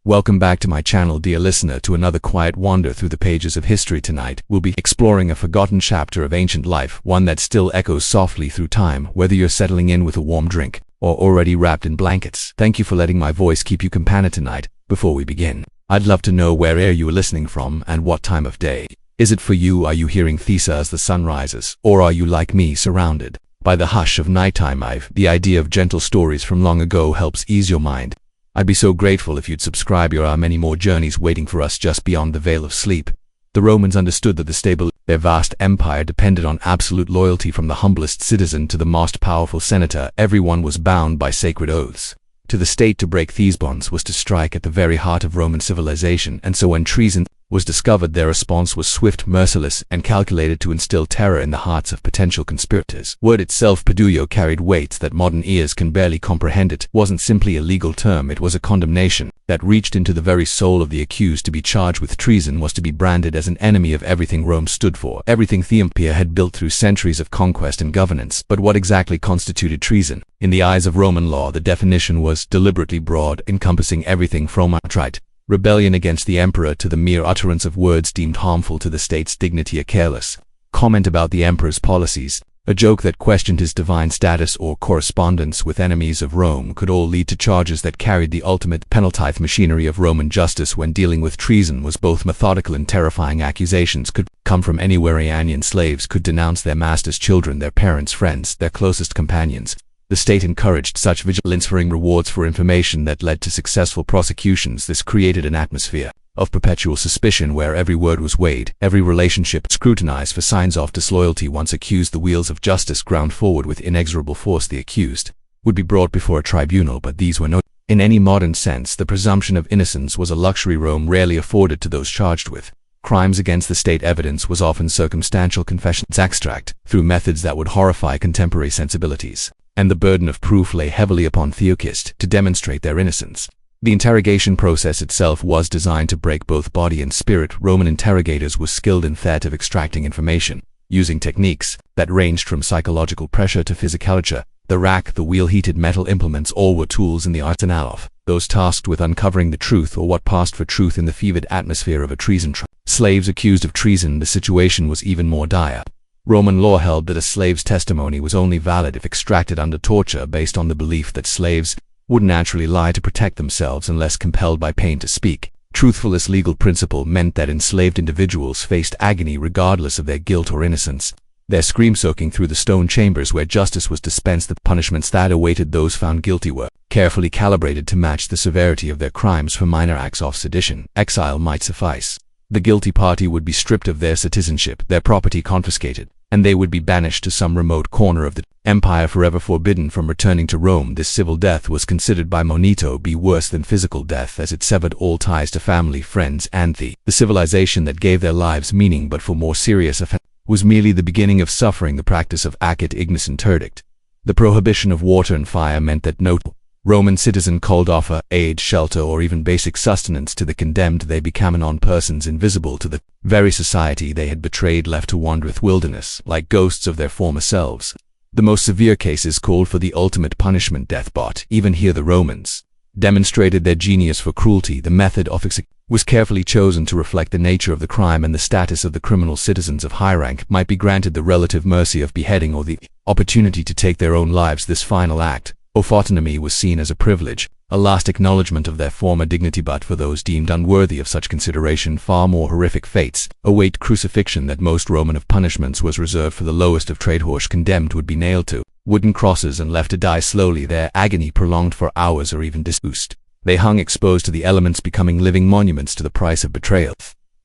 Welcome back to my channel, dear listener, to another quiet wander through the pages of history. Tonight, we'll be exploring a forgotten chapter of ancient life, one that still echoes softly through time, whether you're settling in with a warm drink or already wrapped in blankets. Thank you for letting my voice keep you companion tonight. Before we begin, I'd love to know where you are listening from and what time of day. Is it for you? Are you hearing Thesa as the sun rises? Or are you like me, surrounded by the hush of nighttime? The idea of gentle stories from long ago helps ease your mind. I'd be so grateful if you'd subscribe. There are many more journeys waiting for us just beyond the veil of sleep. The Romans understood that the stability of their vast empire depended on absolute loyalty, from the humblest citizen to the most powerful senator. Everyone was bound by sacred oaths to the state. To break these bonds was to strike at the very heart of Roman civilization, and so when treason was discovered, their response was swift, merciless, and calculated to instill terror in the hearts of potential conspirators. Word itself, peduio, carried weights that modern ears can barely comprehend. It wasn't simply a legal term, it was a condemnation that reached into the very soul of the accused. To be charged with treason was to be branded as an enemy of everything Rome stood for, everything the empire had built through centuries of conquest and governance. But what exactly constituted treason? In the eyes of Roman law, the definition was deliberately broad, encompassing everything from outright rebellion against the emperor to the mere utterance of words deemed harmful to the state's dignity. A careless comment about the emperor's policies, a joke that questioned his divine status, or correspondence with enemies of Rome could all lead to charges that carried the ultimate penalty. Machinery of Roman justice when dealing with treason was both methodical and terrifying. Accusations could come from anywhere. Ionian slaves could denounce their masters' children, their parents, friends, their closest companions. The state encouraged such vigilance, offering rewards for information that led to successful prosecutions. This created an atmosphere of perpetual suspicion where every word was weighed, every relationship scrutinized for signs of disloyalty. Once accused, the wheels of justice ground forward with inexorable force. The accused would be brought before a tribunal, but these were no. In any modern sense, the presumption of innocence was a luxury Rome rarely afforded to those charged with crimes against the state. Evidence was often circumstantial confessions extract through methods that would horrify contemporary sensibilities, and the burden of proof lay heavily upon the accused to demonstrate their innocence. The interrogation process itself was designed to break both body and spirit. Roman interrogators were skilled in the art of extracting information, using techniques that ranged from psychological pressure to physicality. The rack, the wheel, heated metal implements, all were tools in the arsenal of those tasked with uncovering the truth, or what passed for truth, in the fevered atmosphere of a treason trial. Slaves accused of treason, the situation was even more dire. Roman law held that a slave's testimony was only valid if extracted under torture, based on the belief that slaves would naturally lie to protect themselves unless compelled by pain to speak. Truthful. This legal principle meant that enslaved individuals faced agony regardless of their guilt or innocence, their screams soaking through the stone chambers where justice was dispensed. The punishments that awaited those found guilty were carefully calibrated to match the severity of their crimes. For minor acts of sedition, exile might suffice. The guilty party would be stripped of their citizenship, their property confiscated, and they would be banished to some remote corner of the empire, forever forbidden from returning to Rome. This civil death was considered by Monito be worse than physical death, as it severed all ties to family, friends, and the civilization that gave their lives meaning. But for more serious offense was merely the beginning of suffering. The practice of acet ignis interdict, the prohibition of water and fire, meant that no Roman citizen could offer aid, shelter, or even basic sustenance to the condemned. They became non-persons, invisible to the very society they had betrayed, left to wander with wilderness like ghosts of their former selves. The most severe cases called for the ultimate punishment, death. But even here the Romans demonstrated their genius for cruelty. The method of execution was carefully chosen to reflect the nature of the crime and the status of the criminal. Citizens of high rank might be granted the relative mercy of beheading or the opportunity to take their own lives. This final act of autonomy was seen as a privilege, a last acknowledgement of their former dignity. But for those deemed unworthy of such consideration, far more horrific fates await. Crucifixion, that most Roman of punishments, was reserved for the lowest of traitors. Condemned would be nailed to wooden crosses and left to die slowly, their agony prolonged for hours or even disuse. They hung exposed to the elements, becoming living monuments to the price of betrayal.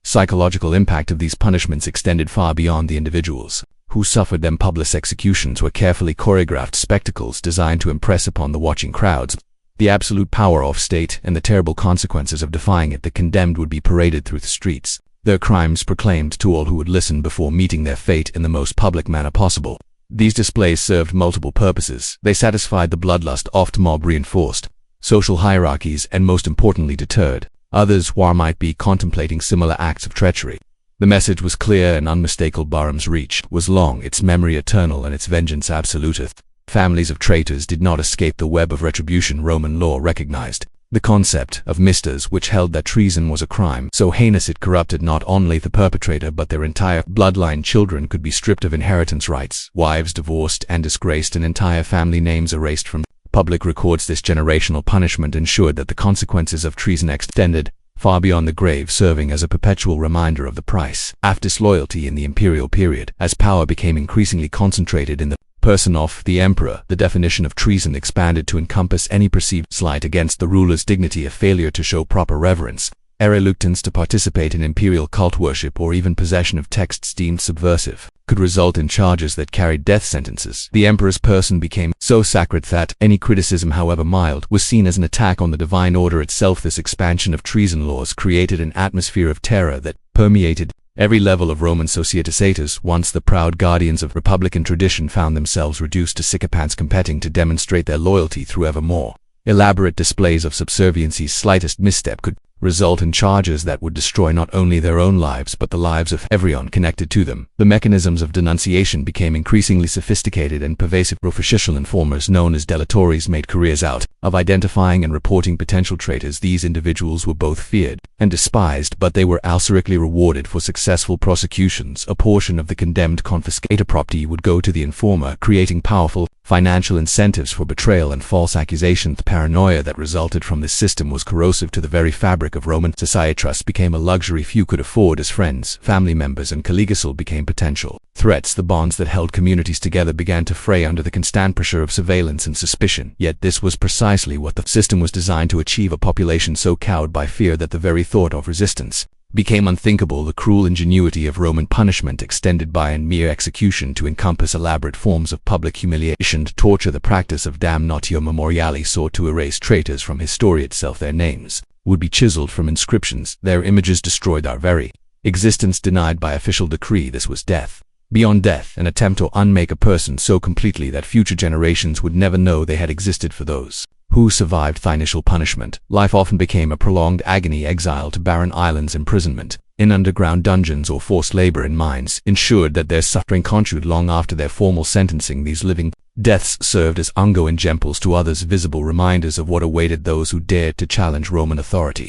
Psychological impact of these punishments extended far beyond the individuals who suffered them. Public executions were carefully choreographed spectacles designed to impress upon the watching crowds the absolute power of state and the terrible consequences of defying it. The condemned would be paraded through the streets, their crimes proclaimed to all who would listen before meeting their fate in the most public manner possible. These displays served multiple purposes. They satisfied the bloodlust of the mob, reinforced social hierarchies, and most importantly deterred others who might be contemplating similar acts of treachery. The message was clear and unmistakable. Barham's reach was long, its memory eternal, and its vengeance absolute. Families of traitors did not escape the web of retribution Roman law recognized. The concept of mistas, which held that treason was a crime so heinous it corrupted not only the perpetrator but their entire bloodline. Children could be stripped of inheritance rights, wives divorced and disgraced, and entire family names erased from public records. This generational punishment ensured that the consequences of treason extended far beyond the grave, serving as a perpetual reminder of the price of disloyalty in the imperial period. As power became increasingly concentrated in the person of the emperor, the definition of treason expanded to encompass any perceived slight against the ruler's dignity, a failure to show proper reverence, a reluctance to participate in imperial cult worship, or even possession of texts deemed subversive, could result in charges that carried death sentences. The emperor's person became so sacred that any criticism, however mild, was seen as an attack on the divine order itself. This expansion of treason laws created an atmosphere of terror that permeated every level of Roman societas. Once the proud guardians of republican tradition found themselves reduced to sycophants competing to demonstrate their loyalty through ever more elaborate displays of subserviency. Slightest misstep could result in charges that would destroy not only their own lives but the lives of everyone connected to them. The mechanisms of denunciation became increasingly sophisticated and pervasive. Official informers known as delatores made careers out of identifying and reporting potential traitors. These individuals were both feared and despised, but they were also richly rewarded for successful prosecutions. A portion of the condemned confiscated property would go to the informer, creating powerful financial incentives for betrayal and false accusations. The paranoia that resulted from this system was corrosive to the very fabric of Roman society. Trust became a luxury few could afford as friends, family members, and colleagues became potential threats. The bonds that held communities together began to fray under the constant pressure of surveillance and suspicion. Yet this was precisely what the system was designed to achieve, a population so cowed by fear that the very thought of resistance became unthinkable. The cruel ingenuity of Roman punishment extended beyond mere execution to encompass elaborate forms of public humiliation and torture. The practice of damnatio memoriale sought to erase traitors from history itself. Their names would be chiseled from inscriptions, their images destroyed, our very existence denied by official decree. This was death beyond death, an attempt to unmake a person so completely that future generations would never know they had existed. For those who survived the initial punishment, life often became a prolonged agony. Exile to barren islands, imprisonment in underground dungeons, or forced labor in mines ensured that their suffering continued long after their formal sentencing. These living deaths served as ongoing examples to others, visible reminders of what awaited those who dared to challenge Roman authority.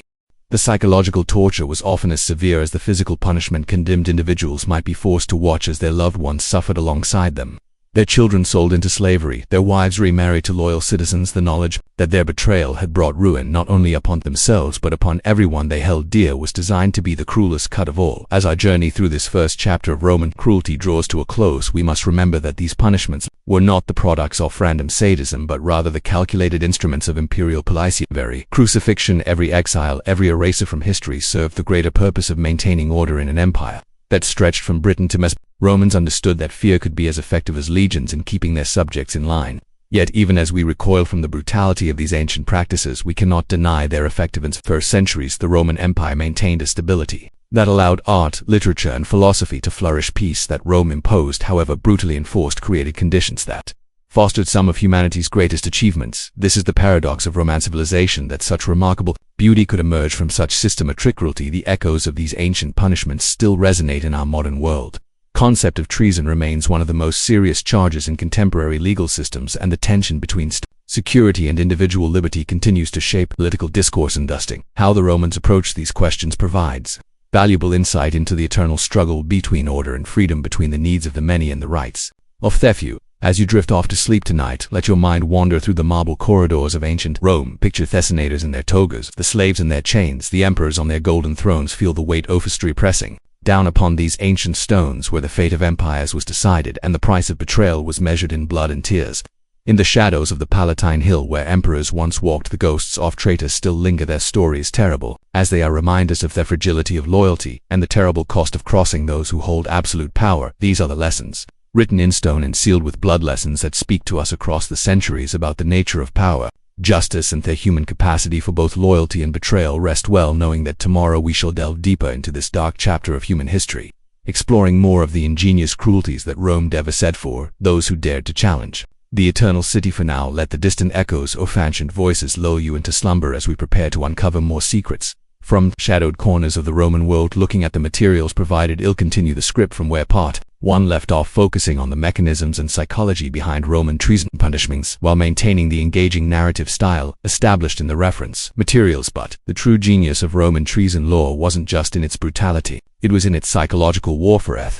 The psychological torture was often as severe as the physical punishment. Condemned individuals might be forced to watch as their loved ones suffered alongside them, their children sold into slavery, their wives remarried to loyal citizens. The knowledge that their betrayal had brought ruin not only upon themselves but upon everyone they held dear was designed to be the cruelest cut of all. As our journey through this first chapter of Roman cruelty draws to a close, we must remember that these punishments were not the products of random sadism but rather the calculated instruments of imperial policy. Every crucifixion, every exile, every eraser from history served the greater purpose of maintaining order in an empire that stretched from Britain to Mesopotamia. Romans understood that fear could be as effective as legions in keeping their subjects in line. Yet even as we recoil from the brutality of these ancient practices, we cannot deny their effectiveness. For centuries, the Roman Empire maintained a stability that allowed art, literature, and philosophy to flourish. Peace that Rome imposed, however brutally enforced, created conditions that fostered some of humanity's greatest achievements. This is the paradox of Roman civilization, that such remarkable beauty could emerge from such systematic cruelty. The echoes of these ancient punishments still resonate in our modern world. Concept of treason remains one of the most serious charges in contemporary legal systems, and the tension between security and individual liberty continues to shape political discourse. And dusting how the Romans approached these questions provides valuable insight into the eternal struggle between order and freedom, between the needs of the many and the rights of the few. As you drift off to sleep tonight, let your mind wander through the marble corridors of ancient Rome. Picture Thessanators in their togas, the slaves in their chains, the emperors on their golden thrones. Feel the weight of history pressing down upon these ancient stones, where the fate of empires was decided and the price of betrayal was measured in blood and tears. In the shadows of the Palatine Hill, where emperors once walked, the ghosts of traitors still linger. Their stories terrible, as they are reminders of their fragility of loyalty and the terrible cost of crossing those who hold absolute power. These are the lessons, written in stone and sealed with blood, lessons that speak to us across the centuries about the nature of power, justice, and their human capacity for both loyalty and betrayal. Rest well knowing that tomorrow we shall delve deeper into this dark chapter of human history, exploring more of the ingenious cruelties that Rome ever set for those who dared to challenge the eternal city. For now, let the distant echoes of ancient voices lull you into slumber as we prepare to uncover more secrets from shadowed corners of the Roman world. Looking at the materials provided, I'll continue the script from where part One left off focusing on the mechanisms and psychology behind Roman treason punishments while maintaining the engaging narrative style established in the reference materials. But the true genius of Roman treason law wasn't just in its brutality, it was in its psychological warfare.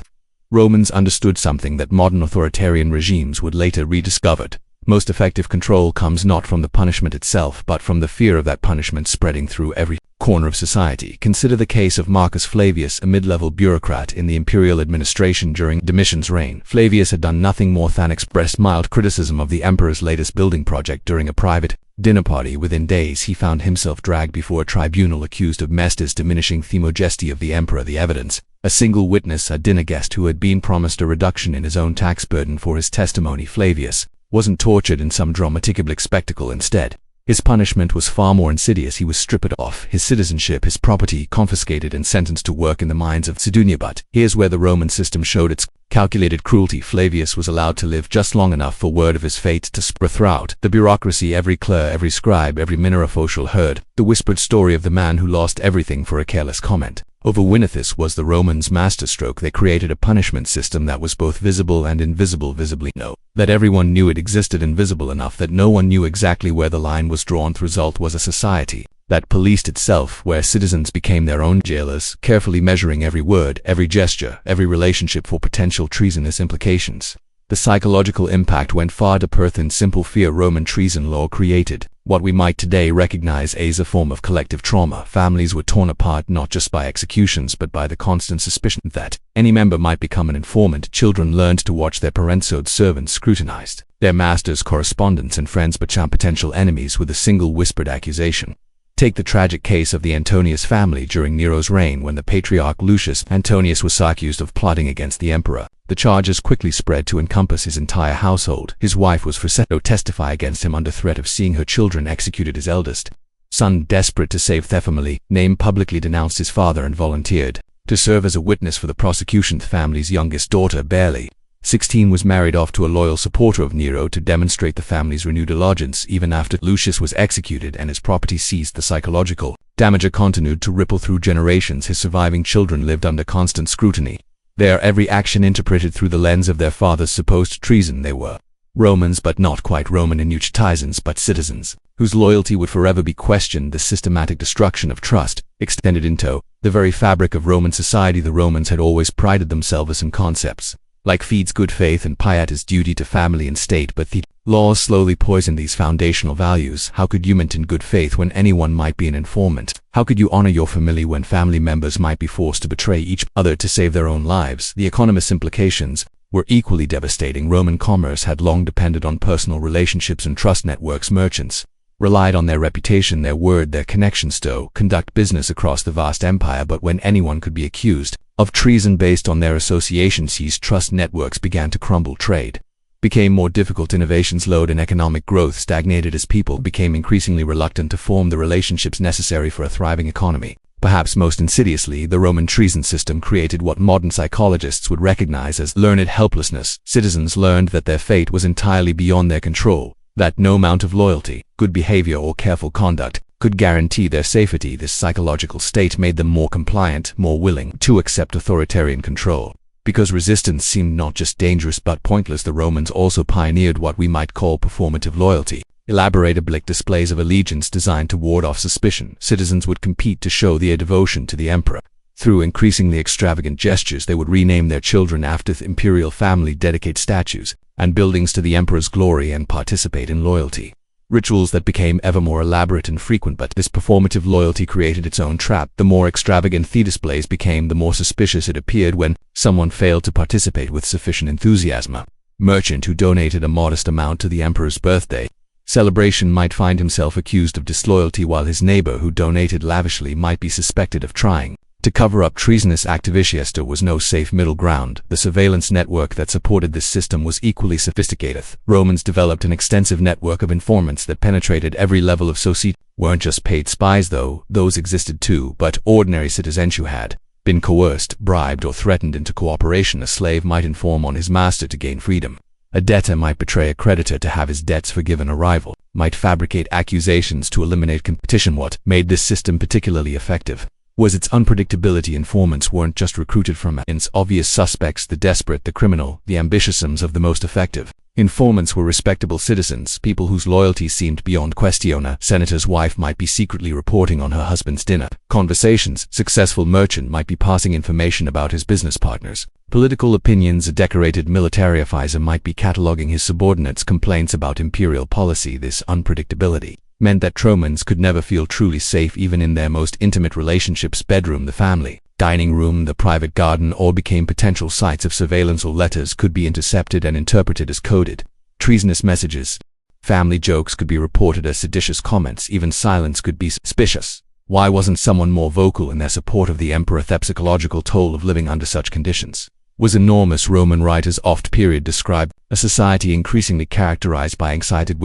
Romans understood something that modern authoritarian regimes would later rediscover. Most effective control comes not from the punishment itself, but from the fear of that punishment spreading through every corner of society. Consider the case of Marcus Flavius, a mid-level bureaucrat in the imperial administration during Domitian's reign. Flavius had done nothing more than express mild criticism of the emperor's latest building project during a private dinner party. Within days, he found himself dragged before a tribunal accused of mestis diminishing the majesty of the emperor. The evidence: a single witness, a dinner guest who had been promised a reduction in his own tax burden for his testimony. Flavius wasn't tortured in some dramatic spectacle. Instead, his punishment was far more insidious. He was stripped of his citizenship, his property confiscated, and sentenced to work in the mines of Sidunia. But here's where the Roman system showed its calculated cruelty. Flavius was allowed to live just long enough for word of his fate to spread throughout the bureaucracy. Every clerk, every scribe, every minor-official heard the whispered story of the man who lost everything for a careless comment. This was the Romans' masterstroke. They created a punishment system that was both visible and invisible. Visibly no, that everyone knew it existed, invisible enough that no one knew exactly where the line was drawn. The result was a society that policed itself, where citizens became their own jailers, carefully measuring every word, every gesture, every relationship for potential treasonous implications. The psychological impact went far deeper than simple fear. Roman treason law created what we might today recognize as a form of collective trauma. Families were torn apart not just by executions but by the constant suspicion that any member might become an informant. Children learned to watch their parents' servants scrutinized, their masters' correspondents and friends became potential enemies with a single whispered accusation. Take the tragic case of the Antonius family during Nero's reign, when the patriarch Lucius Antonius was accused of plotting against the emperor. The charges quickly spread to encompass his entire household. His wife was forced to testify against him under threat of seeing her children executed. His eldest son, desperate to save the family name, publicly denounced his father and volunteered to serve as a witness for the prosecution. The family's youngest daughter, barely 16, was married off to a loyal supporter of Nero to demonstrate the family's renewed allegiance. Even after Lucius was executed and his property seized, the psychological damage continued to ripple through generations. His surviving children lived under constant scrutiny, their every action interpreted through the lens of their father's supposed treason. They were Romans, but not quite Roman majestatis, but citizens whose loyalty would forever be questioned. The systematic destruction of trust extended into the very fabric of Roman society. The Romans had always prided themselves in concepts like feeds, good faith, and pietas, duty to family and state, but the laws slowly poisoned these foundational values. How could you maintain good faith when anyone might be an informant? How could you honor your family when family members might be forced to betray each other to save their own lives? The economic implications were equally devastating. Roman commerce had long depended on personal relationships and trust networks. Merchants relied on their reputation, their word, their connections to conduct business across the vast empire. But when anyone could be accused of treason based on their associations, these trust networks began to crumble. Trade became more difficult. Innovations slowed and economic growth stagnated as people became increasingly reluctant to form the relationships necessary for a thriving economy. Perhaps most insidiously, the Roman treason system created what modern psychologists would recognize as learned helplessness. Citizens learned that their fate was entirely beyond their control, that no amount of loyalty, good behavior, or careful conduct could guarantee their safety. This psychological state made them more compliant, more willing to accept authoritarian control. Because resistance seemed not just dangerous but pointless, the Romans also pioneered what we might call performative loyalty. Elaborate public displays of allegiance designed to ward off suspicion. Citizens would compete to show their devotion to the emperor. Through increasingly extravagant gestures, they would rename their children after the imperial family, dedicate statues and buildings to the emperor's glory, and participate in loyalty rituals that became ever more elaborate and frequent. But this performative loyalty created its own trap. The more extravagant the displays became, the more suspicious it appeared when someone failed to participate with sufficient enthusiasm. A merchant who donated a modest amount to the emperor's birthday celebration might find himself accused of disloyalty, while his neighbor who donated lavishly might be suspected of trying to cover up treasonous activities. There was no safe middle ground. The surveillance network that supported this system was equally sophisticated. Romans developed an extensive network of informants that penetrated every level of society. Weren't just paid spies though, those existed too, but ordinary citizens who had been coerced, bribed, or threatened into cooperation. A slave might inform on his master to gain freedom. A debtor might betray a creditor to have his debts forgiven. A rival might fabricate accusations to eliminate competition. What made this system particularly effective was its unpredictability. Informants weren't just recruited from its obvious suspects, the desperate, the criminal, the ambitiousums of the most effective. Informants were respectable citizens, people whose loyalty seemed beyond question. A senator's wife might be secretly reporting on her husband's dinner conversations. Successful merchant might be passing information about his business partners. Political opinions. A decorated military officer might be cataloging his subordinates' complaints about imperial policy. This unpredictability meant that Romans could never feel truly safe even in their most intimate relationships. Bedroom, the family, dining room, the private garden all became potential sites of surveillance, or letters could be intercepted and interpreted as coded, treasonous messages. Family jokes could be reported as seditious comments. Even silence could be suspicious. Why wasn't someone more vocal in their support of the emperor? The psychological toll of living under such conditions was enormous. Roman writers oft period describe a society increasingly characterized by anxiety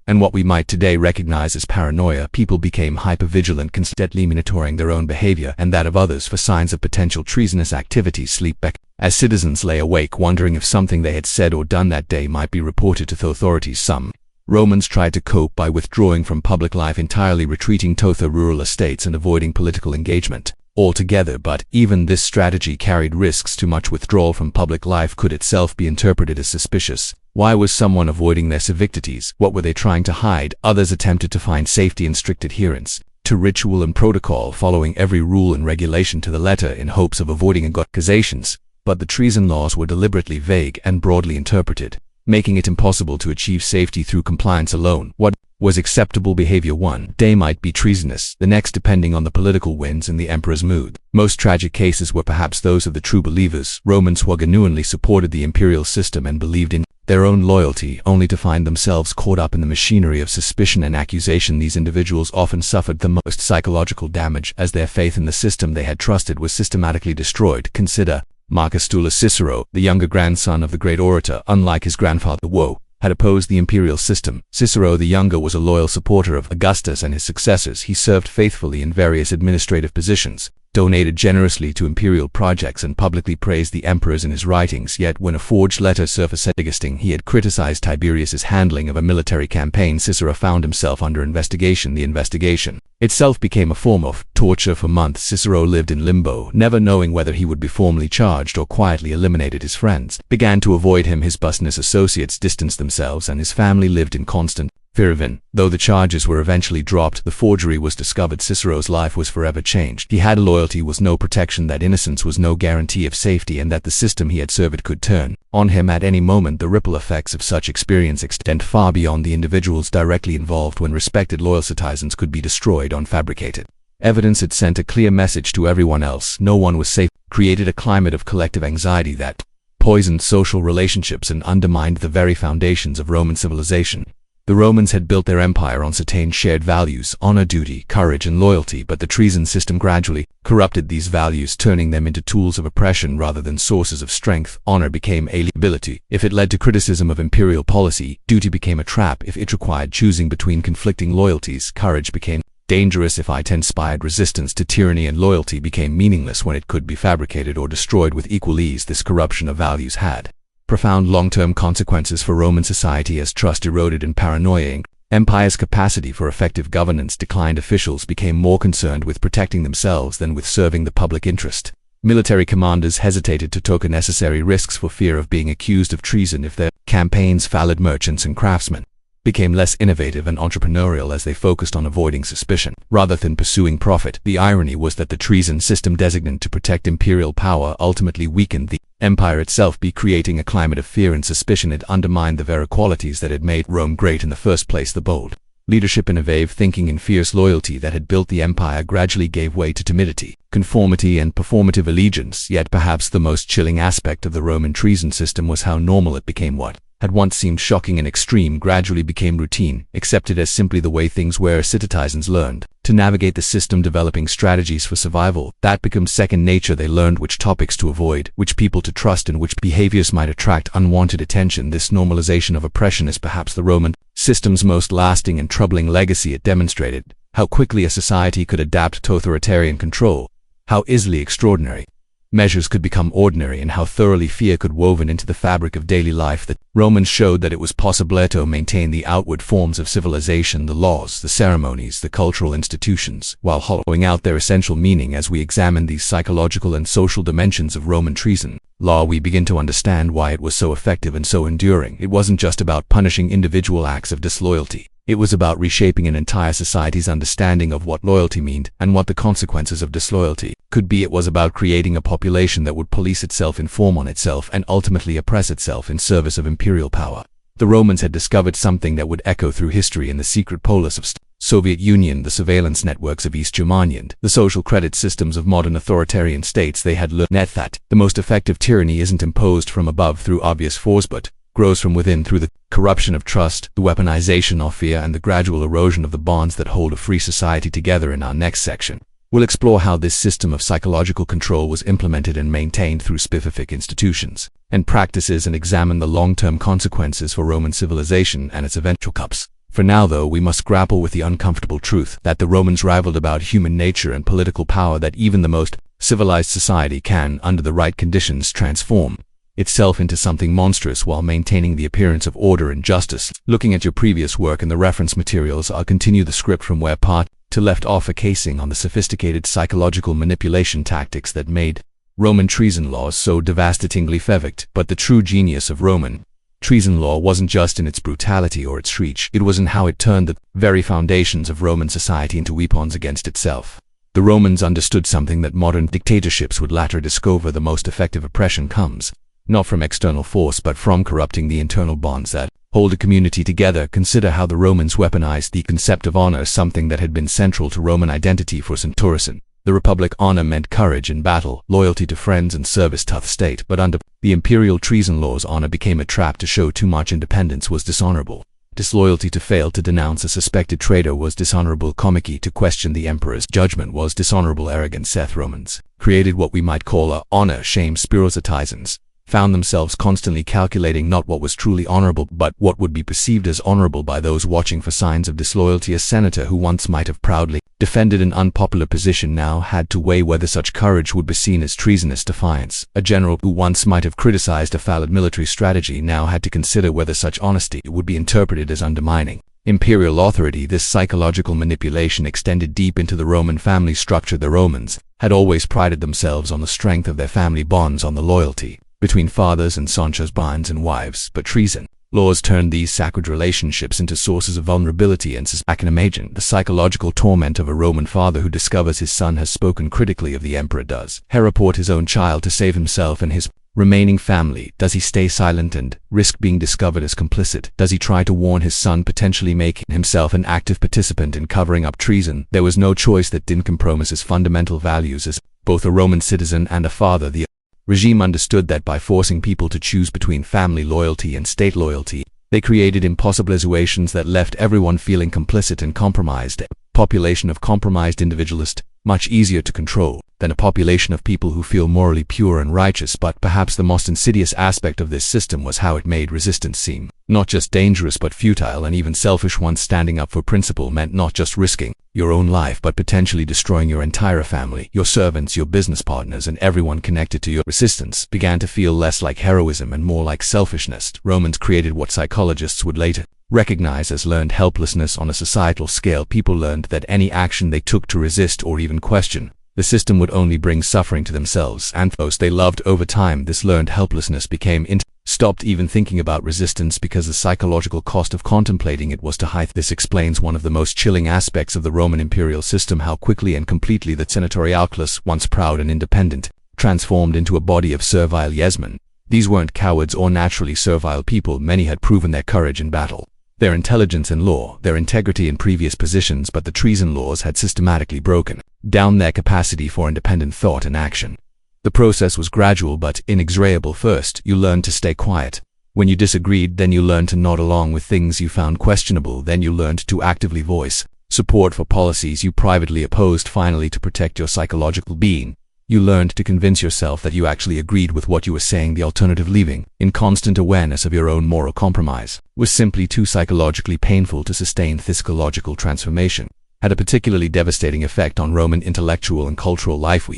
and what we might today recognize as paranoia. People became hypervigilant, constantly monitoring their own behavior and that of others for signs of potential treasonous activity. Sleep back. As citizens lay awake wondering if something they had said or done that day might be reported to the authorities. Some Romans tried to cope by withdrawing from public life entirely, retreating to the rural estates and avoiding political engagement altogether, but even this strategy carried risks. Too much withdrawal from public life could itself be interpreted as suspicious. Why was someone avoiding their civic duties? What were they trying to hide? Others attempted to find safety in strict adherence to ritual and protocol, following every rule and regulation to the letter in hopes of avoiding accusations. But the treason laws were deliberately vague and broadly interpreted, making it impossible to achieve safety through compliance alone. What was acceptable behavior one day might be treasonous, the next depending on the political winds and the emperor's mood. Most tragic cases were perhaps those of the true believers, Romans who genuinely supported the imperial system and believed in their own loyalty, only to find themselves caught up in the machinery of suspicion and accusation. These individuals often suffered the most psychological damage, as their faith in the system they had trusted was systematically destroyed. Consider Marcus Tullius Cicero, the younger grandson of the great orator. Unlike his grandfather, Woe had opposed the imperial system, Cicero the younger was a loyal supporter of Augustus and his successors. He served faithfully in various administrative positions, donated generously to imperial projects, and publicly praised the emperors in his writings. Yet when a forged letter surfaced suggesting he had criticized Tiberius's handling of a military campaign, Cicero found himself under investigation. The investigation itself became a form of torture. For months Cicero lived in limbo, never knowing whether he would be formally charged or quietly eliminated. His friends began to avoid him, his business associates distanced themselves, and his family lived in constant fear of him. Though the charges were eventually dropped, the forgery was discovered. Cicero's life was forever changed. He had loyalty was no protection, that innocence was no guarantee of safety, and that the system he had served could turn on him at any moment. The ripple effects of such experience extend far beyond the individuals directly involved. When respected loyal citizens could be destroyed on fabricated evidence, it sent a clear message to everyone else: no one was safe. Created a climate of collective anxiety that poisoned social relationships and undermined the very foundations of Roman civilization. The Romans had built their empire on certain shared values: honor, duty, courage, and loyalty, but the treason system gradually corrupted these values, turning them into tools of oppression rather than sources of strength. Honor became a liability if it led to criticism of imperial policy. Duty became a trap if it required choosing between conflicting loyalties. Courage became dangerous if it inspired resistance to tyranny, and loyalty became meaningless when it could be fabricated or destroyed with equal ease. This corruption of values had profound long-term consequences for Roman society as trust eroded and paranoia. Empire's capacity for effective governance declined. Officials became more concerned with protecting themselves than with serving the public interest. Military commanders hesitated to take necessary risks for fear of being accused of treason if their campaigns failed. Merchants and craftsmen became less innovative and entrepreneurial as they focused on avoiding suspicion rather than pursuing profit. The irony was that the treason system designed to protect imperial power ultimately weakened the empire itself. By creating a climate of fear and suspicion, it undermined the very qualities that had made Rome great in the first place. The bold leadership, innovative thinking, and fierce loyalty that had built the empire gradually gave way to timidity, conformity, and performative allegiance. Yet perhaps the most chilling aspect of the Roman treason system was how normal it became. What had once seemed shocking and extreme gradually became routine, accepted as simply the way things were. Citizens learned to navigate the system, developing strategies for survival that became second nature. They learned which topics to avoid, which people to trust, and which behaviors might attract unwanted attention. This normalization of oppression is perhaps the Roman system's most lasting and troubling legacy. It demonstrated how quickly a society could adapt to authoritarian control, how easily extraordinary measures could become ordinary and how thoroughly fear could woven into the fabric of daily life. The Romans showed that it was possible to maintain the outward forms of civilization, the laws, the ceremonies, the cultural institutions, while hollowing out their essential meaning. As we examine these psychological and social dimensions of Roman treason law, we begin to understand why it was so effective and so enduring. It wasn't just about punishing individual acts of disloyalty. It was about reshaping an entire society's understanding of what loyalty meant and what the consequences of disloyalty could be. It was about creating a population that would police itself, inform on itself, and ultimately oppress itself in service of imperial power. The Romans had discovered something that would echo through history in the secret polis of Soviet Union, the surveillance networks of East Germany, and the social credit systems of modern authoritarian states. They had learned that the most effective tyranny isn't imposed from above through obvious force, but grows from within through the corruption of trust, the weaponization of fear, and the gradual erosion of the bonds that hold a free society together. In our next section, we'll explore how this system of psychological control was implemented and maintained through specific institutions and practices, and examine the long-term consequences for Roman civilization and its eventual collapse. For now, though, we must grapple with the uncomfortable truth that the Romans rivaled about human nature and political power, that even the most civilized society can, under the right conditions, transform itself into something monstrous while maintaining the appearance of order and justice. Looking at your previous work and the reference materials, I'll continue the script from where part 2 left off, focusing on the sophisticated psychological manipulation tactics that made Roman treason laws so devastatingly effective. But the true genius of Roman treason law wasn't just in its brutality or its reach. It was in how it turned the very foundations of Roman society into weapons against itself. The Romans understood something that modern dictatorships would later discover: the most effective oppression comes not from external force, but from corrupting the internal bonds that hold a community together. Consider how the Romans weaponized the concept of honor, something that had been central to Roman identity for Treason. The Republic, honor meant courage in battle, loyalty to friends, and service to the state. But under the imperial treason laws, honor became a trap. To show too much independence was dishonorable. Disloyalty, to fail to denounce a suspected traitor, was dishonorable. Comicky, to question the emperor's judgment, was dishonorable. Arrogant Seth Romans created what we might call a honor shame spiral. Citizens found themselves constantly calculating not what was truly honorable, but what would be perceived as honorable by those watching for signs of disloyalty. A senator who once might have proudly defended an unpopular position now had to weigh whether such courage would be seen as treasonous defiance. A general who once might have criticized a failed military strategy now had to consider whether such honesty would be interpreted as undermining imperial authority. This psychological manipulation extended deep into the Roman family structure. The Romans had always prided themselves on the strength of their family bonds, on the loyalty between fathers and sons, husbands and wives. But treason laws turned these sacred relationships into sources of vulnerability and suspicion. I can imagine the psychological torment of a Roman father who discovers his son has spoken critically of the emperor. Does he report his own child to save himself and his remaining family? Does he stay silent and risk being discovered as complicit? Does he try to warn his son, potentially making himself an active participant in covering up treason? There was no choice that didn't compromise his fundamental values as both a Roman citizen and a father. The regime understood that by forcing people to choose between family loyalty and state loyalty, they created impossible situations that left everyone feeling complicit and compromised. A population of compromised individualists, much easier to control than a population of people who feel morally pure and righteous. But perhaps the most insidious aspect of this system was how it made resistance seem not just dangerous but futile and even selfish. Once standing up for principle meant not just risking your own life but potentially destroying your entire family, your servants, your business partners, and everyone connected to your resistance began to feel less like heroism and more like selfishness. Romans created what psychologists would later recognize as learned helplessness. On a societal scale, people learned that any action they took to resist or even question the system would only bring suffering to themselves and those they loved. Over time, this learned helplessness became stopped even thinking about resistance because the psychological cost of contemplating it was too high. This explains one of the most chilling aspects of the Roman imperial system: how quickly and completely the senatorial class, once proud and independent, transformed into a body of servile yesmen. These weren't cowards or naturally servile people. Many had proven their courage in battle, their intelligence in law, their integrity in previous positions, but the treason laws had systematically broken down their capacity for independent thought and action. The process was gradual but inexorable. First, you learned to stay quiet when you disagreed, then you learned to nod along with things you found questionable, then you learned to actively voice support for policies you privately opposed. Finally, to protect your psychological being, you learned to convince yourself that you actually agreed with what you were saying. The alternative, living in constant awareness of your own moral compromise, was simply too psychologically painful to sustain. Physiological transformation had a particularly devastating effect on Roman intellectual and cultural life.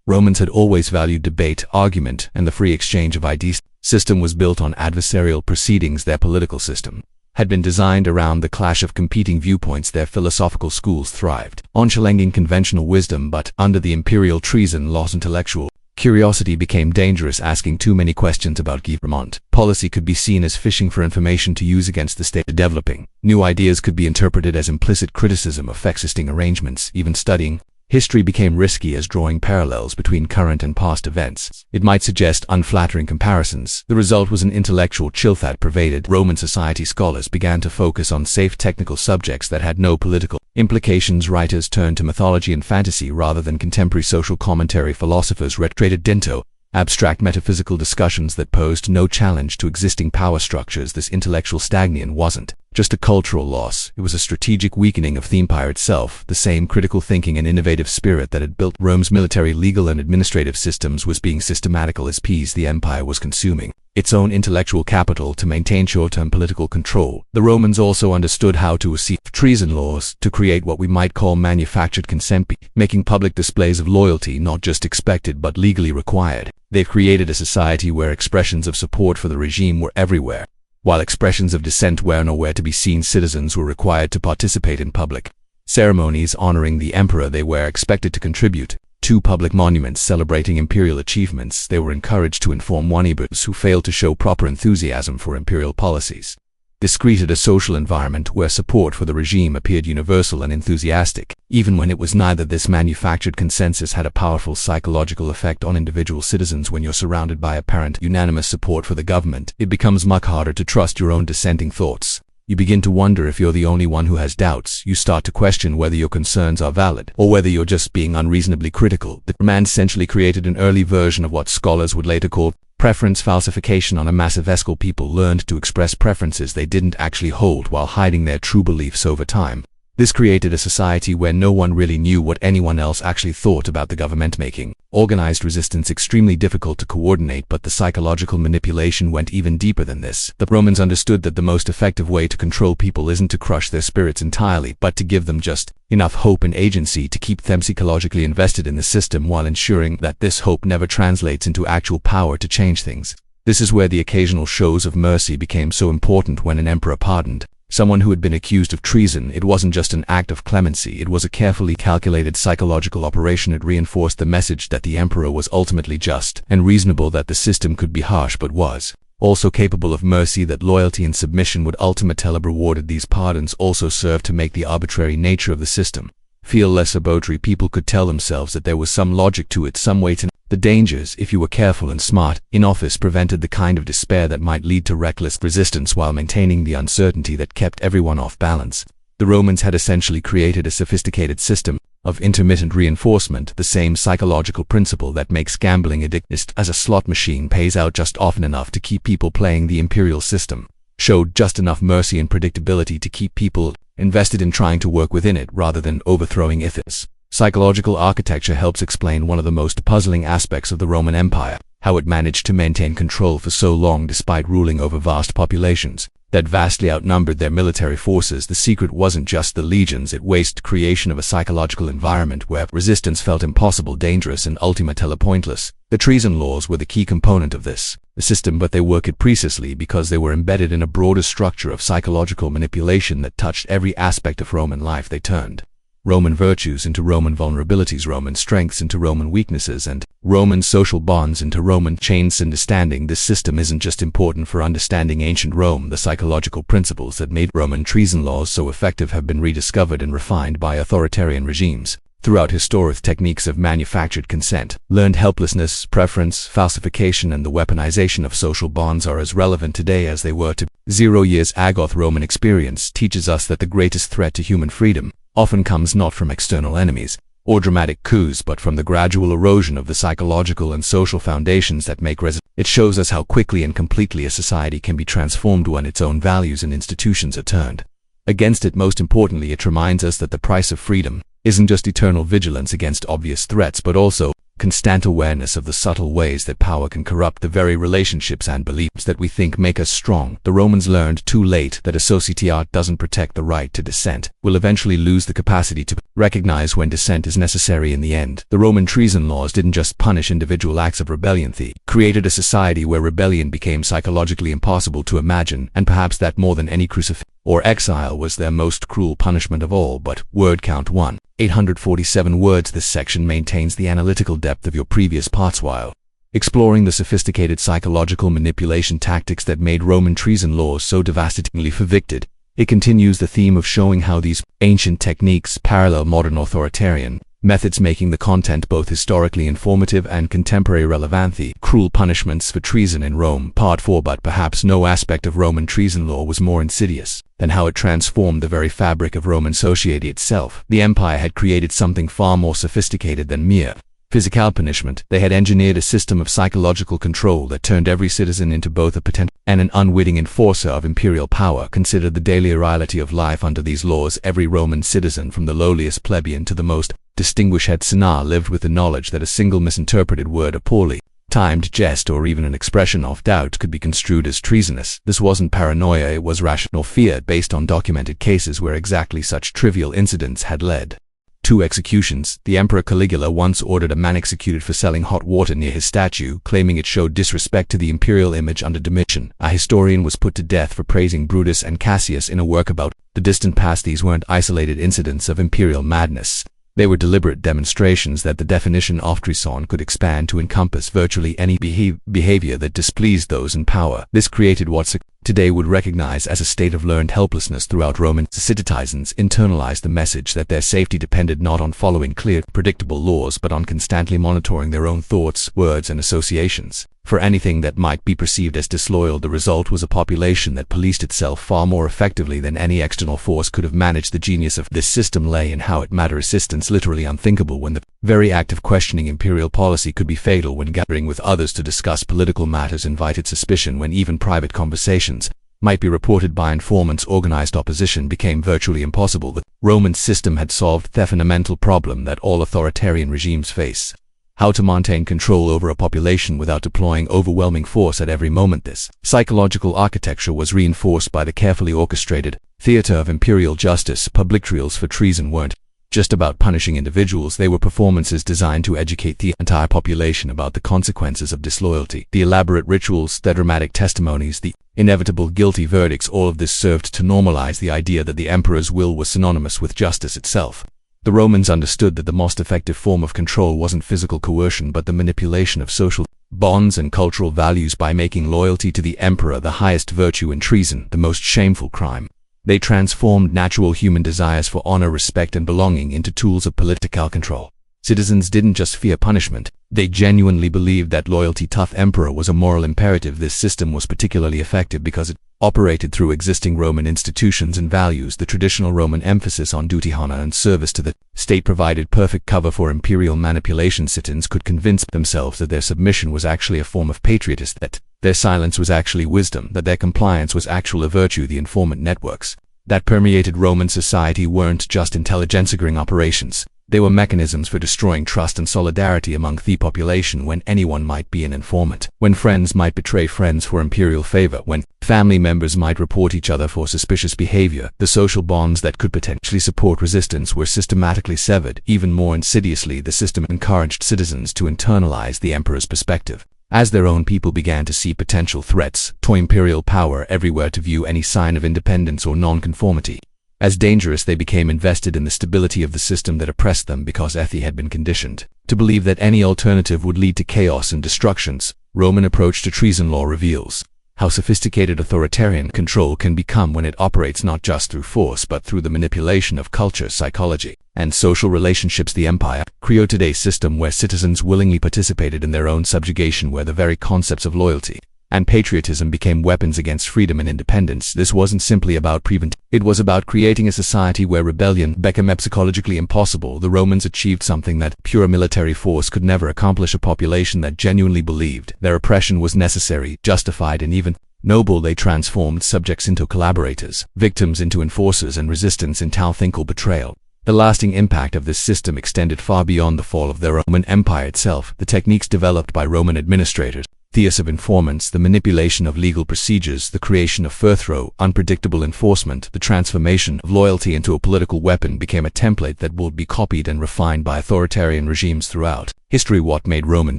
Romans had always valued debate, argument, and the free exchange of ideas. System was built on adversarial proceedings. Their political system had been designed around the clash of competing viewpoints. Their philosophical schools thrived on challenging conventional wisdom, but under the imperial treason lost intellectual curiosity became dangerous. Asking too many questions about government policy could be seen as fishing for information to use against the state. Developing new ideas could be interpreted as implicit criticism of existing arrangements. Even studying history became risky, as drawing parallels between current and past events it might suggest unflattering comparisons. The result was an intellectual chill that pervaded Roman society. Scholars began to focus on safe technical subjects that had no political implications. Writers turned to mythology and fantasy rather than contemporary social commentary. Philosophers retreated into abstract metaphysical discussions that posed no challenge to existing power structures. This intellectual stagnation wasn't just a cultural loss, it was a strategic weakening of the empire itself. The same critical thinking and innovative spirit that had built Rome's military, legal, and administrative systems was being systematical as peace. The empire was consuming its own intellectual capital to maintain short-term political control. The Romans also understood how to receive treason laws to create what we might call manufactured consent, making public displays of loyalty not just expected but legally required. They've created a society where expressions of support for the regime were everywhere, while expressions of dissent were nowhere to be seen. Citizens were required to participate in public ceremonies honoring the emperor. They were expected to contribute to public monuments celebrating imperial achievements. They were encouraged to inform neighbors who failed to show proper enthusiasm for imperial policies. This created a social environment where support for the regime appeared universal and enthusiastic, even when it was neither. This manufactured consensus had a powerful psychological effect on individual citizens. When you're surrounded by apparent unanimous support for the government, it becomes much harder to trust your own dissenting thoughts. You begin to wonder if you're the only one who has doubts. You start to question whether your concerns are valid, or whether you're just being unreasonably critical. The man essentially created an early version of what scholars would later call preference falsification. On a massive scale, people learned to express preferences they didn't actually hold while hiding their true beliefs. Over time, this created a society where no one really knew what anyone else actually thought about the government, making organized resistance extremely difficult to coordinate. But the psychological manipulation went even deeper than this. The Romans understood that the most effective way to control people isn't to crush their spirits entirely, but to give them just enough hope and agency to keep them psychologically invested in the system, while ensuring that this hope never translates into actual power to change things. This is where the occasional shows of mercy became so important. When an emperor pardoned someone who had been accused of treason, it wasn't just an act of clemency, it was a carefully calculated psychological operation. It reinforced the message that the emperor was ultimately just and reasonable, that the system could be harsh but was also capable of mercy, that loyalty and submission would ultimately be rewarded. These pardons also served to make the arbitrary nature of the system feel less arbitrary. People could tell themselves that there was some logic to it, some weight in the dangers, if you were careful and smart in office, prevented the kind of despair that might lead to reckless resistance while maintaining the uncertainty that kept everyone off balance. The Romans had essentially created a sophisticated system of intermittent reinforcement, the same psychological principle that makes gambling addictive, as a slot machine pays out just often enough to keep people playing. The imperial system showed just enough mercy and predictability to keep people invested in trying to work within it rather than overthrowing its psychological architecture. Helps explain one of the most puzzling aspects of the Roman Empire: how it managed to maintain control for so long despite ruling over vast populations that vastly outnumbered their military forces. The secret wasn't just the legions, it was the creation of a psychological environment where resistance felt impossible, dangerous, and ultimately pointless. The treason laws were the key component of this system, but they worked precisely because they were embedded in a broader structure of psychological manipulation that touched every aspect of Roman life. They turned Roman virtues into Roman vulnerabilities, Roman strengths into Roman weaknesses, and Roman social bonds into Roman chains. Understanding this system isn't just important for understanding ancient Rome. The psychological principles that made Roman treason laws so effective have been rediscovered and refined by authoritarian regimes throughout history. Techniques of manufactured consent, learned helplessness, preference falsification, and the weaponization of social bonds are as relevant today as they were to 0 years ago. Roman experience teaches us that the greatest threat to human freedom often comes not from external enemies or dramatic coups, but from the gradual erosion of the psychological and social foundations that make resistance. It shows us how quickly and completely a society can be transformed when its own values and institutions are turned against it. Most importantly, it reminds us that the price of freedom isn't just eternal vigilance against obvious threats, but also constant awareness of the subtle ways that power can corrupt the very relationships and beliefs that we think make us strong. The Romans learned too late that a society that doesn't protect the right to dissent will eventually lose the capacity to recognize when dissent is necessary in the end. The Roman treason laws didn't just punish individual acts of rebellion, they created a society where rebellion became psychologically impossible to imagine, and perhaps that more than any crucifixion or exile was their most cruel punishment of all. But word count 1. 847 words. This section maintains the analytical depth of your previous parts while exploring the sophisticated psychological manipulation tactics that made Roman treason laws so devastatingly convicted. It continues the theme of showing how these ancient techniques parallel modern authoritarian methods, making the content both historically informative and contemporary relevant. The cruel punishments for treason in Rome, Part 4. But perhaps no aspect of Roman treason law was more insidious than how it transformed the very fabric of Roman society itself. The empire had created something far more sophisticated than mere physical punishment. They had engineered a system of psychological control that turned every citizen into both a potential and an unwitting enforcer of imperial power. Consider the daily reality of life under these laws. Every Roman citizen, from the lowliest plebeian to the most distinguished head senar, lived with the knowledge that a single misinterpreted word, a poorly timed jest, or even an expression of doubt could be construed as treasonous. This wasn't paranoia, it was rational fear based on documented cases where exactly such trivial incidents had led to executions. The Emperor Caligula once ordered a man executed for selling hot water near his statue, claiming it showed disrespect to the imperial image under Domitian. A historian was put to death for praising Brutus and Cassius in a work about the distant past. These weren't isolated incidents of imperial madness. They were deliberate demonstrations that the definition of treason could expand to encompass virtually any behavior that displeased those in power. This created what today would recognize as a state of learned helplessness throughout Roman citizens. Internalized the message that their safety depended not on following clear, predictable laws, but on constantly monitoring their own thoughts, words, and associations. For anything that might be perceived as disloyal, the result was a population that policed itself far more effectively than any external force could have managed. The genius of this system lay in how it made resistance literally unthinkable. When the very act of questioning imperial policy could be fatal, when gathering with others to discuss political matters invited suspicion, when even private conversations might be reported by informants, organized opposition became virtually impossible. The Roman system had solved the fundamental problem that all authoritarian regimes face: how to maintain control over a population without deploying overwhelming force at every moment. This psychological architecture was reinforced by the carefully orchestrated theater of imperial justice. Public trials for treason weren't just about punishing individuals, they were performances designed to educate the entire population about the consequences of disloyalty. The elaborate rituals, the dramatic testimonies, the inevitable guilty verdicts, all of this served to normalize the idea that the emperor's will was synonymous with justice itself. The Romans understood that the most effective form of control wasn't physical coercion but the manipulation of social bonds and cultural values. By making loyalty to the emperor the highest virtue and treason the most shameful crime, they transformed natural human desires for honor, respect, and belonging into tools of political control. Citizens didn't just fear punishment, they genuinely believed that loyalty to the emperor was a moral imperative. This system was particularly effective because it operated through existing Roman institutions and values. The traditional Roman emphasis on duty, honor, and service to the state provided perfect cover for imperial manipulation. Citizens could convince themselves that their submission was actually a form of patriotism, that their silence was actually wisdom, that their compliance was actually a virtue. The informant networks that permeated Roman society weren't just intelligence-gathering operations. They were mechanisms for destroying trust and solidarity among the population. When anyone might be an informant, when friends might betray friends for imperial favor, when family members might report each other for suspicious behavior, the social bonds that could potentially support resistance were systematically severed. Even more insidiously, the system encouraged citizens to internalize the emperor's perspective. As their own people began to see potential threats to imperial power everywhere, to view any sign of independence or nonconformity as dangerous, they became invested in the stability of the system that oppressed them because they had been conditioned to believe that any alternative would lead to chaos and destructions. Roman approach to treason law reveals how sophisticated authoritarian control can become when it operates not just through force but through the manipulation of culture, psychology, and social relationships. The empire created a system where citizens willingly participated in their own subjugation, where the very concepts of loyalty and patriotism became weapons against freedom and independence. This wasn't simply about preventing, it was about creating a society where rebellion became psychologically impossible. The Romans achieved something that pure military force could never accomplish: a population that genuinely believed their oppression was necessary, justified, and even noble. They transformed subjects into collaborators, victims into enforcers, and resistance into betrayal. The lasting impact of this system extended far beyond the fall of the Roman Empire itself. The techniques developed by Roman administrators, the use of informants, the manipulation of legal procedures, the creation of thorough, unpredictable enforcement, the transformation of loyalty into a political weapon became a template that would be copied and refined by authoritarian regimes throughout history. What made Roman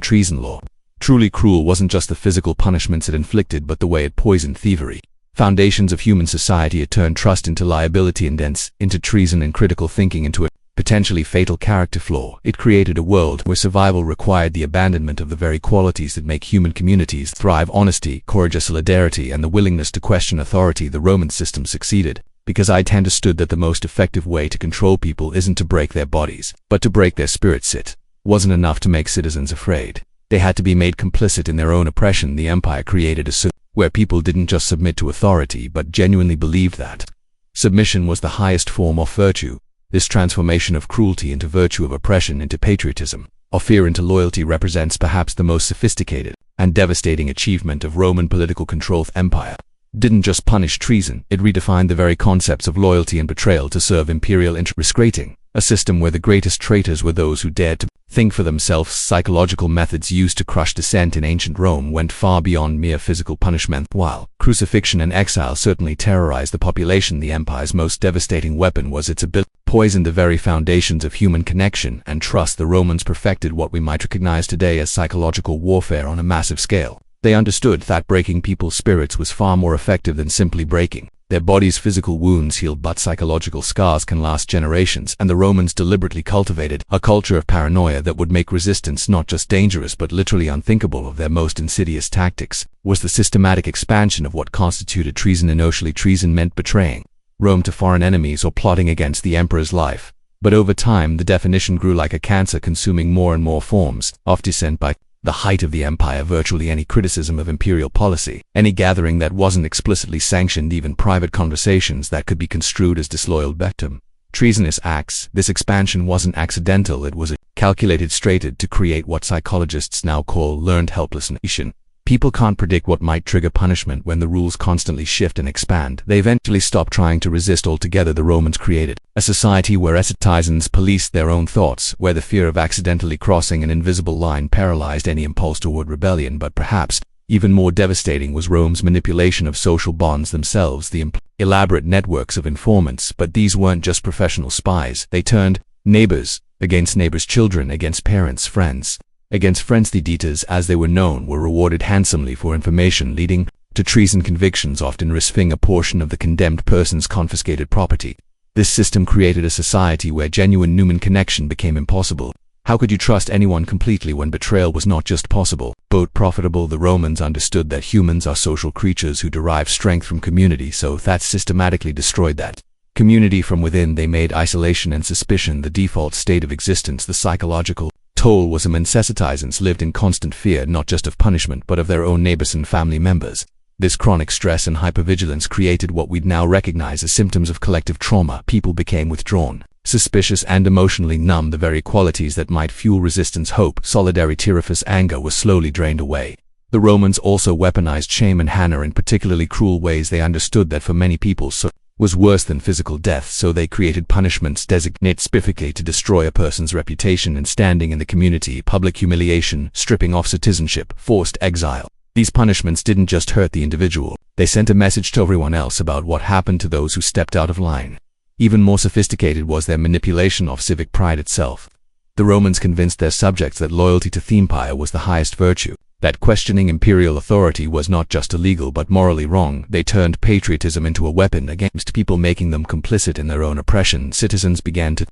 treason law truly cruel wasn't just the physical punishments it inflicted, but the way it poisoned thievery, foundations of human society. It turned trust into liability and thence into treason, and critical thinking into a potentially fatal character flaw. It created a world where survival required the abandonment of the very qualities that make human communities thrive: honesty, courage, solidarity, and the willingness to question authority. The Roman system succeeded because it understood that the most effective way to control people isn't to break their bodies, but to break their spirits. It wasn't enough to make citizens afraid. They had to be made complicit in their own oppression. The empire created a system where people didn't just submit to authority, but genuinely believed that submission was the highest form of virtue. This transformation of cruelty into virtue, of oppression into patriotism, of fear into loyalty, represents perhaps the most sophisticated and devastating achievement of Roman political control. The empire didn't just punish treason, it redefined the very concepts of loyalty and betrayal to serve imperial interests, creating a system where the greatest traitors were those who dared to think for themselves. Psychological methods used to crush dissent in ancient Rome went far beyond mere physical punishment. While crucifixion and exile certainly terrorized the population, the empire's most devastating weapon was its ability to poison the very foundations of human connection and trust. The Romans perfected what we might recognize today as psychological warfare on a massive scale. They understood that breaking people's spirits was far more effective than simply breaking their bodies. Physical wounds heal, but psychological scars can last generations, and the Romans deliberately cultivated a culture of paranoia that would make resistance not just dangerous but literally unthinkable. Of their most insidious tactics was the systematic expansion of what constituted treason. Initially, treason meant betraying Rome to foreign enemies or plotting against the emperor's life, but over time the definition grew like a cancer, consuming more and more forms of dissent. By the height of the empire, virtually any criticism of imperial policy, any gathering that wasn't explicitly sanctioned, even private conversations that could be construed as disloyal, became treasonous acts. This expansion wasn't accidental, it was a calculated strategy to create what psychologists now call learned helplessness. People can't predict what might trigger punishment. When the rules constantly shift and expand, they eventually stop trying to resist altogether. The Romans created a society where citizens policed their own thoughts, where the fear of accidentally crossing an invisible line paralyzed any impulse toward rebellion. But perhaps even more devastating was Rome's manipulation of social bonds themselves, the elaborate networks of informants. But these weren't just professional spies. They turned neighbors against neighbors, children against parents, friends against friends. The traitors, as they were known, were rewarded handsomely for information, leading to treason convictions, often risking a portion of the condemned person's confiscated property. This system created a society where genuine human connection became impossible. How could you trust anyone completely when betrayal was not just possible, but profitable? The Romans understood that humans are social creatures who derive strength from community, so that systematically destroyed that community from within. They made isolation and suspicion the default state of existence. The psychological toll was immense. Citizens lived in constant fear, not just of punishment but of their own neighbors and family members. This chronic stress and hypervigilance created what we'd now recognize as symptoms of collective trauma. People became withdrawn, suspicious, and emotionally numb. The very qualities that might fuel resistance, hope, solidarity, tearful anger, were slowly drained away. The Romans also weaponized shame and honor in particularly cruel ways. They understood that for many people so was worse than physical death, so they created punishments designated specifically to destroy a person's reputation and standing in the community: public humiliation, stripping off citizenship, forced exile. These punishments didn't just hurt the individual, they sent a message to everyone else about what happened to those who stepped out of line. Even more sophisticated was their manipulation of civic pride itself. The Romans convinced their subjects that loyalty to the empire was the highest virtue, that questioning imperial authority was not just illegal but morally wrong. They turned patriotism into a weapon against people, making them complicit in their own oppression. Citizens began to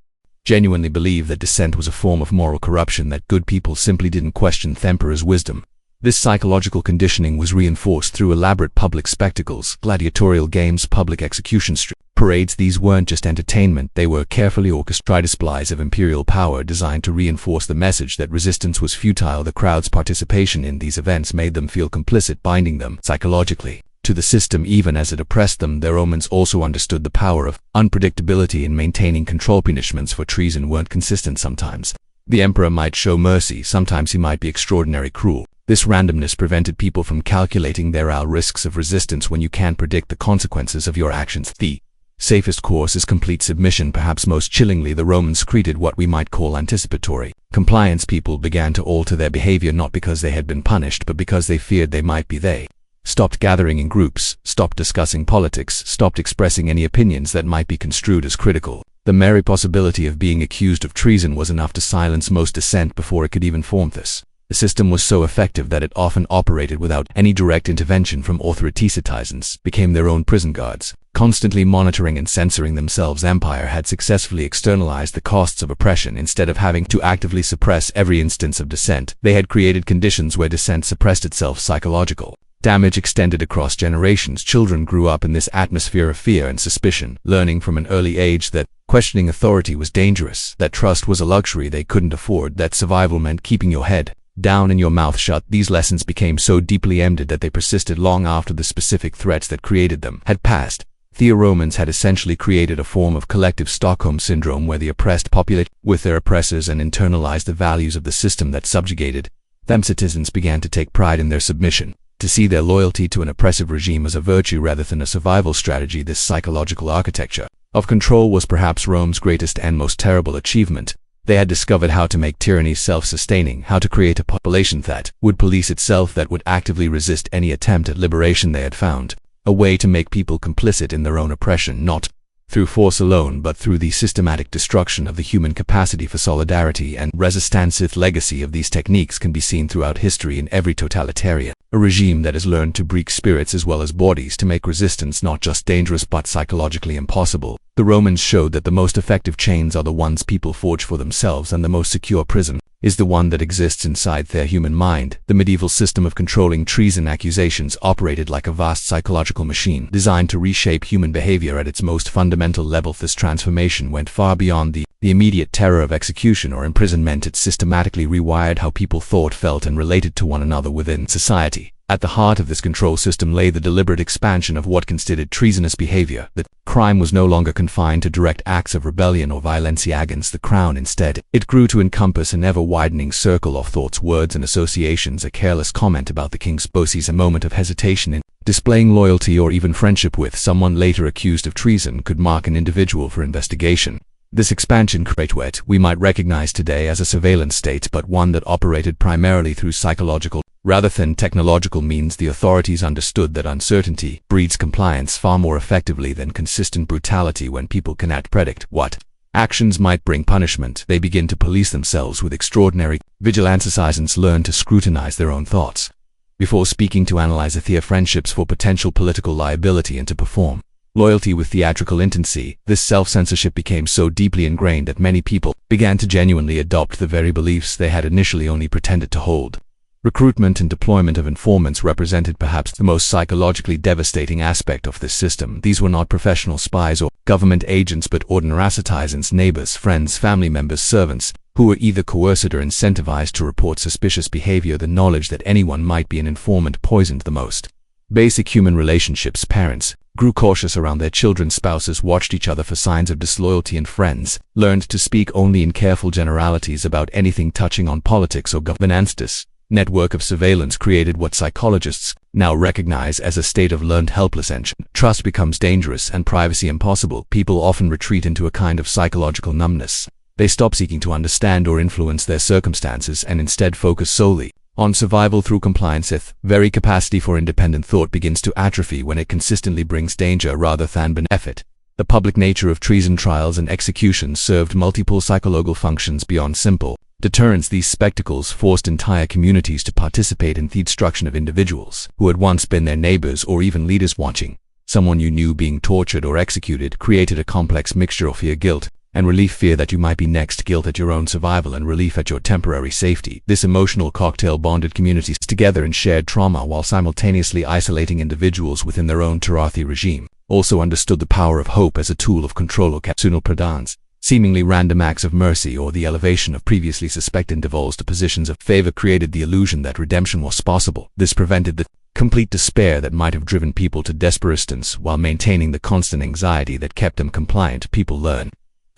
genuinely believe that dissent was a form of moral corruption, that good people simply didn't question the emperor's wisdom. This psychological conditioning was reinforced through elaborate public spectacles, gladiatorial games, public execution parades. These weren't just entertainment, they were carefully orchestrated displays of imperial power designed to reinforce the message that resistance was futile. The crowd's participation in these events made them feel complicit, binding them psychologically to the system even as it oppressed them. The Romans also understood the power of unpredictability in maintaining control. Punishments for treason weren't consistent. Sometimes the emperor might show mercy, sometimes he might be extraordinarily cruel. This randomness prevented people from calculating their real risks of resistance. When you can't predict the consequences of your actions, the safest course is complete submission. Perhaps most chillingly, the Romans created what we might call anticipatory compliance. People began to alter their behavior not because they had been punished, but because they feared they might be. They stopped gathering in groups, stopped discussing politics, stopped expressing any opinions that might be construed as critical. The mere possibility of being accused of treason was enough to silence most dissent before it could even form this. The system was so effective that it often operated without any direct intervention from authorities. Citizens became their own prison guards, constantly monitoring and censoring themselves. Empire had successfully externalized the costs of oppression. Instead of having to actively suppress every instance of dissent, they had created conditions where dissent suppressed itself. Psychological damage extended across generations. Children grew up in this atmosphere of fear and suspicion, learning from an early age that questioning authority was dangerous, that trust was a luxury they couldn't afford, that survival meant keeping your head down and your mouth shut. These lessons became so deeply embedded that they persisted long after the specific threats that created them had passed. The Romans had essentially created a form of collective Stockholm syndrome where the oppressed populate with their oppressors and internalized the values of the system that subjugated them. Citizens began to take pride in their submission, to see their loyalty to an oppressive regime as a virtue rather than a survival strategy. This psychological architecture of control was perhaps Rome's greatest and most terrible achievement. They had discovered how to make tyranny self-sustaining, how to create a population that would police itself, that would actively resist any attempt at liberation. They had found a way to make people complicit in their own oppression, not through force alone, but through the systematic destruction of the human capacity for solidarity and resistance. The legacy of these techniques can be seen throughout history in every totalitarian a regime that has learned to break spirits as well as bodies to make resistance not just dangerous but psychologically impossible. The Romans showed that the most effective chains are the ones people forge for themselves, and the most secure prison is the one that exists inside their human mind. The medieval system of controlling treason accusations operated like a vast psychological machine designed to reshape human behavior at its most fundamental level. This transformation went far beyond the immediate terror of execution or imprisonment. It systematically rewired how people thought, felt, and related to one another within society. At the heart of this control system lay the deliberate expansion of what considered treasonous behavior. That crime was no longer confined to direct acts of rebellion or violence against the crown. Instead, it grew to encompass an ever-widening circle of thoughts, words, and associations. A careless comment about the king's bosses, a moment of hesitation in displaying loyalty, or even friendship with someone later accused of treason could mark an individual for investigation. This expansion created what we might recognize today as a surveillance state, but one that operated primarily through psychological rather than technological means. The authorities understood that uncertainty breeds compliance far more effectively than consistent brutality. When people cannot predict what actions might bring punishment, they begin to police themselves with extraordinary vigilance. Citizens learn to scrutinize their own thoughts before speaking, to analyze their friendships for potential political liability, and to perform loyalty with theatrical intensity. This self-censorship became so deeply ingrained that many people began to genuinely adopt the very beliefs they had initially only pretended to hold. Recruitment and deployment of informants represented perhaps the most psychologically devastating aspect of this system. These were not professional spies or government agents, but ordinary citizens, neighbors, friends, family members, servants, who were either coerced or incentivized to report suspicious behavior. The knowledge that anyone might be an informant poisoned the most basic human relationships. Parents grew cautious around their children. Spouses watched each other for signs of disloyalty, and friends learned to speak only in careful generalities about anything touching on politics or governance. This network of surveillance created what psychologists now recognize as a state of learned helplessness. Trust becomes dangerous and privacy impossible. People often retreat into a kind of psychological numbness. They stop seeking to understand or influence their circumstances and instead focus solely on survival through compliance. The very capacity for independent thought begins to atrophy when it consistently brings danger rather than benefit. The public nature of treason trials and executions served multiple psychological functions beyond simple deterrence. These spectacles forced entire communities to participate in the destruction of individuals who had once been their neighbors or even leaders. Watching someone you knew being tortured or executed created a complex mixture of fear, guilt, and relief. Fear that you might be next, guilt at your own survival, and relief at your temporary safety. This emotional cocktail bonded communities together in shared trauma while simultaneously isolating individuals within their own terror. The regime also understood the power of hope as a tool of control or capsular predans. Seemingly random acts of mercy or the elevation of previously suspected individuals to positions of favor created the illusion that redemption was possible. This prevented the complete despair that might have driven people to desperation while maintaining the constant anxiety that kept them compliant. People learn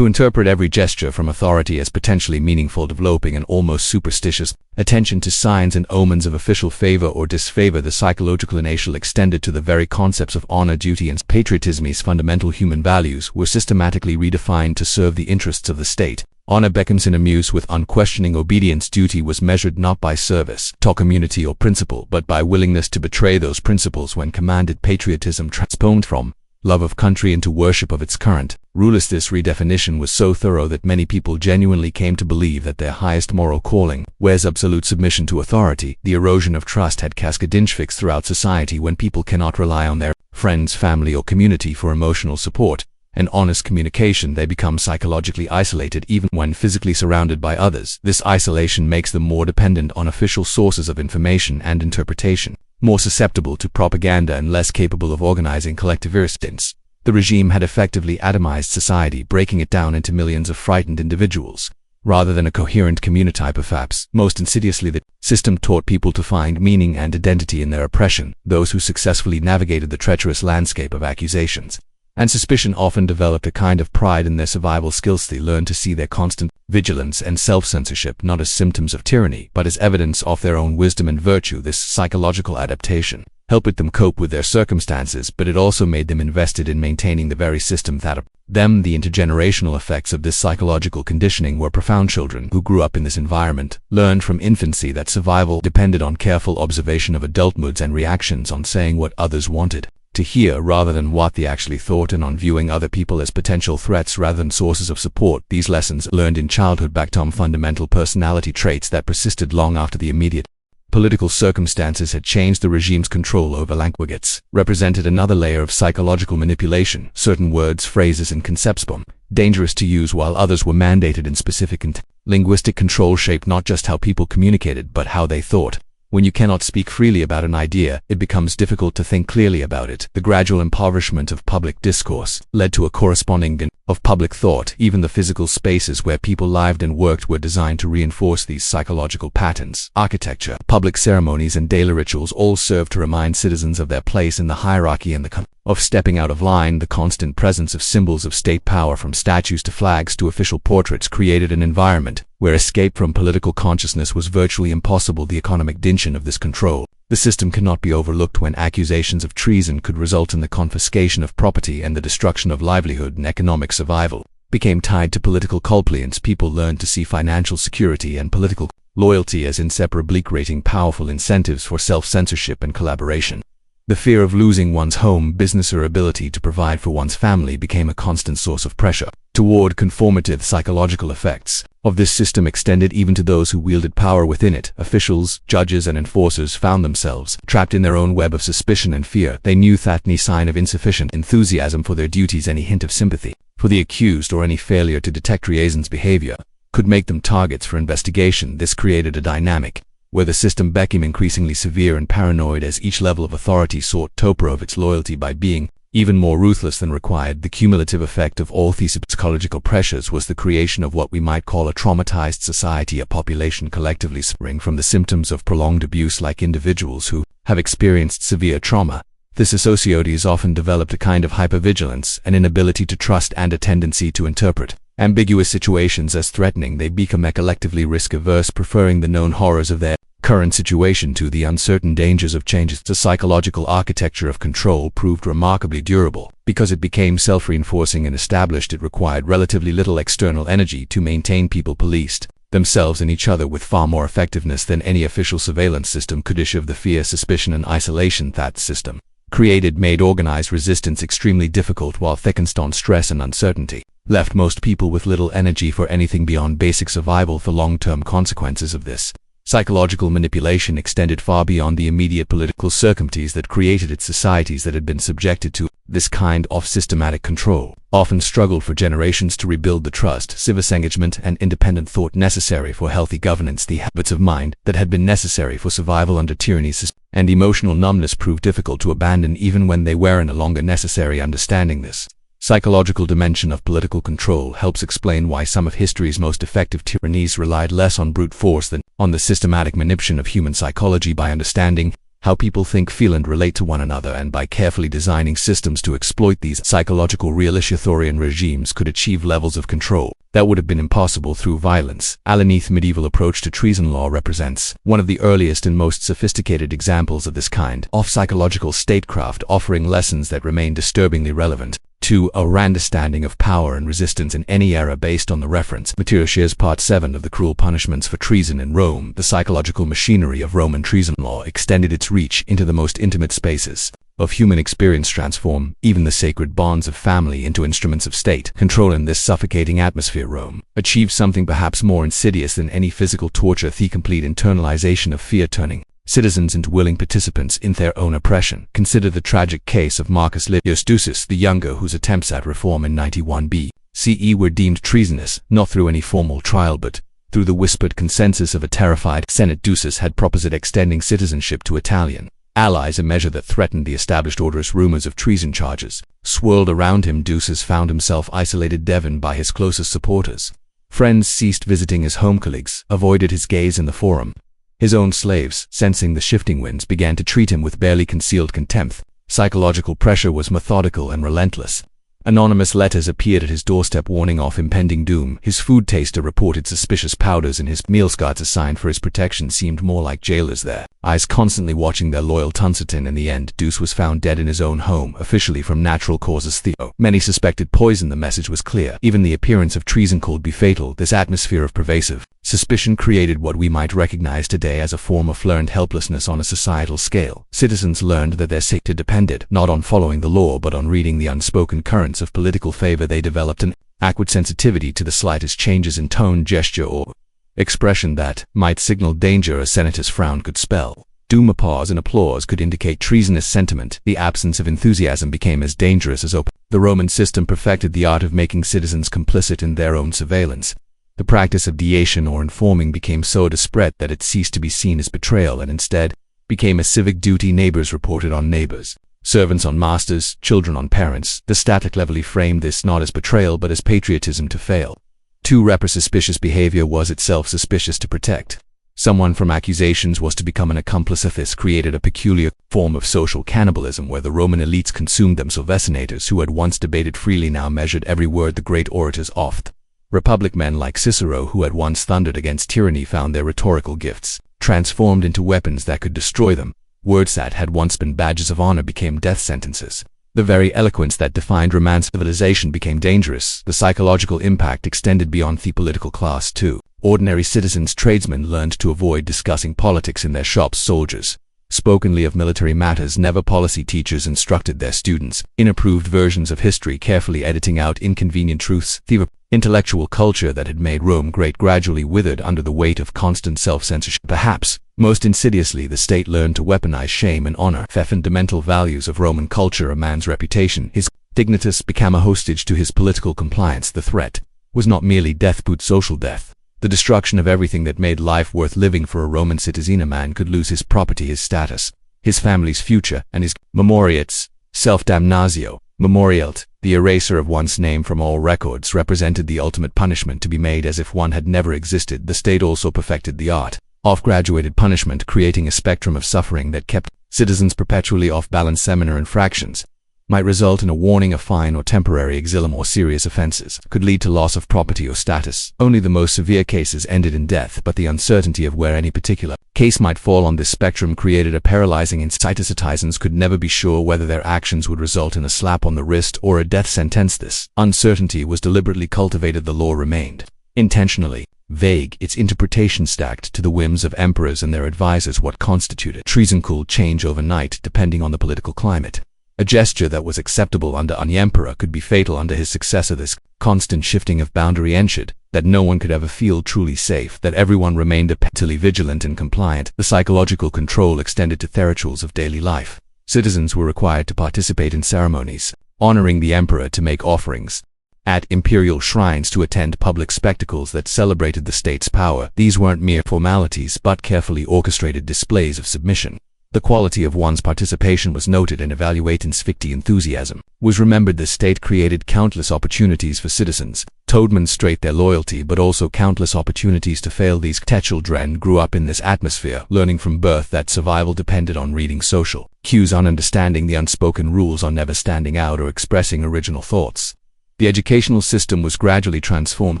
to interpret every gesture from authority as potentially meaningful, developing an almost superstitious attention to signs and omens of official favor or disfavor. The psychological inertia extended to the very concepts of honor, duty, and patriotism. These fundamental human values were systematically redefined to serve the interests of the state. Honor becomes synonymous with unquestioning obedience. Duty was measured not by service to community or principle, but by willingness to betray those principles when commanded. Patriotism transformed from love of country into worship of its current rulers. This redefinition was so thorough that many people genuinely came to believe that their highest moral calling was absolute submission to authority. The erosion of trust had cascading effects throughout society. When people cannot rely on their friends, family, or community for emotional support and honest communication, they become psychologically isolated even when physically surrounded by others. This isolation makes them more dependent on official sources of information and interpretation, more susceptible to propaganda, and less capable of organizing collective resistance. The regime had effectively atomized society, breaking it down into millions of frightened individuals, rather than a coherent community. Perhaps most insidiously, the system taught people to find meaning and identity in their oppression. Those who successfully navigated the treacherous landscape of accusations and suspicion often developed a kind of pride in their survival skills. They learned to see their constant vigilance and self-censorship not as symptoms of tyranny, but as evidence of their own wisdom and virtue. This psychological adaptation helped them cope with their circumstances, but it also made them invested in maintaining the very system that them. The intergenerational effects of this psychological conditioning were profound. Children who grew up in this environment learned from infancy that survival depended on careful observation of adult moods and reactions, on saying what others wanted to hear rather than what they actually thought, and on viewing other people as potential threats rather than sources of support. These lessons learned in childhood became fundamental personality traits that persisted long after the immediate political circumstances had changed. The regime's control over languages represented another layer of psychological manipulation. Certain words, phrases, and concepts were dangerous to use, while others were mandated in specific intent. Linguistic control shaped not just how people communicated, but how they thought. When you cannot speak freely about an idea, it becomes difficult to think clearly about it. The gradual impoverishment of public discourse led to a corresponding decline of public thought. Even the physical spaces where people lived and worked were designed to reinforce these psychological patterns. Architecture, public ceremonies, and daily rituals all served to remind citizens of their place in the hierarchy and the of stepping out of line. The constant presence of symbols of state power, from statues to flags to official portraits, created an environment where escape from political consciousness was virtually impossible. The economic dimension of this control. The system cannot be overlooked. When accusations of treason could result in the confiscation of property and the destruction of livelihood, and economic survival became tied to political compliance, people learned to see financial security and political loyalty as inseparably, creating powerful incentives for self-censorship and collaboration. The fear of losing one's home, business, or ability to provide for one's family became a constant source of pressure toward conformative. Psychological effects of this system extended even to those who wielded power within it. Officials, judges, and enforcers found themselves trapped in their own web of suspicion and fear. They knew that any sign of insufficient enthusiasm for their duties, any hint of sympathy for the accused, or any failure to detect Treason's behavior could make them targets for investigation. This created a dynamic where the system became increasingly severe and paranoid as each level of authority sought to prove its loyalty by being even more ruthless than required. The cumulative effect of all these psychological pressures was the creation of what we might call a traumatized society, a population collectively suffering from the symptoms of prolonged abuse. Like individuals who have experienced severe trauma, this societies often developed a kind of hypervigilance, an inability to trust, and a tendency to interpret ambiguous situations as threatening. They become collectively risk-averse, preferring the known horrors of their current situation to the uncertain dangers of changes. The psychological architecture of control proved remarkably durable. Because it became self-reinforcing and established, it required relatively little external energy to maintain. People policed themselves and each other with far more effectiveness than any official surveillance system could issue. The fear, suspicion, and isolation that system created made organized resistance extremely difficult, while thickened on stress and uncertainty left most people with little energy for anything beyond basic survival. The long-term consequences of this psychological manipulation extended far beyond the immediate political circumstances that created it. Societies that had been subjected to this kind of systematic control often struggled for generations to rebuild the trust, civic engagement, and independent thought necessary for healthy governance. The habits of mind that had been necessary for survival under tyranny and emotional numbness proved difficult to abandon even when they were no longer necessary. Understanding this psychological dimension of political control helps explain why some of history's most effective tyrannies relied less on brute force than on the systematic manipulation of human psychology. By understanding how people think, feel, and relate to one another, and by carefully designing systems to exploit these psychological realist authoritarian regimes could achieve levels of control that would have been impossible through violence. Alaneath medieval approach to treason law represents one of the earliest and most sophisticated examples of this kind of psychological statecraft, offering lessons that remain disturbingly relevant to our understanding of power and resistance in any era based on the reference material. Shares Part 7 of the Cruel Punishments for Treason in Rome. The psychological machinery of Roman treason law extended its reach into the most intimate spaces of human experience, transform even the sacred bonds of family into instruments of state control. In this suffocating atmosphere, Rome achieved something perhaps more insidious than any physical torture: the complete internalization of fear, turning citizens into willing participants in their own oppression. Consider the tragic case of Marcus Livius Drusus the Younger, whose attempts at reform in 91 BCE were deemed treasonous, not through any formal trial but through the whispered consensus of a terrified Senate. Drusus had proposed extending citizenship to Italian allies, a measure that threatened the established order. Rumors of treason charges swirled around him. Drusus found himself isolated Devon by his closest supporters. Friends ceased visiting his home, colleagues avoided his gaze in the forum. His own slaves, sensing the shifting winds, began to treat him with barely concealed contempt. Psychological pressure was methodical and relentless. Anonymous letters appeared at his doorstep warning off impending doom. His food taster reported suspicious powders in his meals. Guards assigned for his protection seemed more like jailers, their eyes constantly watching their loyal Tuncerton. In the end, Drusus was found dead in his own home, officially from natural causes. Though many suspected poison, the message was clear. Even the appearance of treason could be fatal. This atmosphere of pervasive suspicion created what we might recognize today as a form of learned helplessness on a societal scale. Citizens learned that their safety depended not on following the law but on reading the unspoken currents of political favor. They developed an awkward sensitivity to the slightest changes in tone, gesture, or expression that might signal danger. A senator's frown could spell doom, a pause and applause could indicate treasonous sentiment. The absence of enthusiasm became as dangerous as open. The Roman system perfected the art of making citizens complicit in their own surveillance. The practice of deation or informing became so disparate that it ceased to be seen as betrayal and instead became a civic duty. Neighbors reported on neighbors, servants on masters, children on parents. The Stoic cleverly framed this not as betrayal but as patriotism to fail. To repress suspicious behavior was itself suspicious to protect someone from accusations was to become an accomplice. This created a peculiar form of social cannibalism where the Roman elites consumed themselves. Senators who had once debated freely now measured every word. The great orators oft Republic men like Cicero, who had once thundered against tyranny, found their rhetorical gifts transformed into weapons that could destroy them. Words that had once been badges of honor became death sentences. The very eloquence that defined Roman civilization became dangerous. The psychological impact extended beyond the political class too. Ordinary citizens, tradesmen learned to avoid discussing politics in their shops. Soldiers spokenly of military matters. Never policy teachers instructed their students in approved versions of history, carefully editing out inconvenient truths. The intellectual culture that had made Rome great gradually withered under the weight of constant self-censorship. Perhaps most insidiously, the state learned to weaponize shame and honor, the fundamental values of Roman culture. A man's reputation, his dignitas, became a hostage to his political compliance. The threat was not merely death but social death, the destruction of everything that made life worth living. For a Roman citizen, a man could lose his property, his status, his family's future, and his memoriates, self-damnatio. Memorialt, the eraser of one's name from all records, represented the ultimate punishment, to be made as if one had never existed. The state also perfected the art of graduated punishment, creating a spectrum of suffering that kept citizens perpetually off balance. Seminar infractions might result in a warning, a fine, or temporary exile. More serious offenses could lead to loss of property or status. Only the most severe cases ended in death, but the uncertainty of where any particular case might fall on this spectrum created a paralyzing insight. Citizens could never be sure whether their actions would result in a slap on the wrist or a death sentence. This uncertainty was deliberately cultivated. The law remained intentionally vague, its interpretation stacked to the whims of emperors and their advisors. What constituted treason could change overnight depending on the political climate. A gesture that was acceptable under an emperor could be fatal under his successor. This constant shifting of boundary ensured that no one could ever feel truly safe, that everyone remained perpetually vigilant and compliant. The psychological control extended to the rituals of daily life. Citizens were required to participate in ceremonies, honoring the emperor, to make offerings at imperial shrines, to attend public spectacles that celebrated the state's power. These weren't mere formalities but carefully orchestrated displays of submission. The quality of one's participation was noted and evaluated. Sficti enthusiasm was remembered. The state created countless opportunities for citizens to demonstrate their loyalty, but also countless opportunities to fail. These children grew up in this atmosphere, learning from birth that survival depended on reading social cues, on understanding the unspoken rules, on never standing out or expressing original thoughts. The educational system was gradually transformed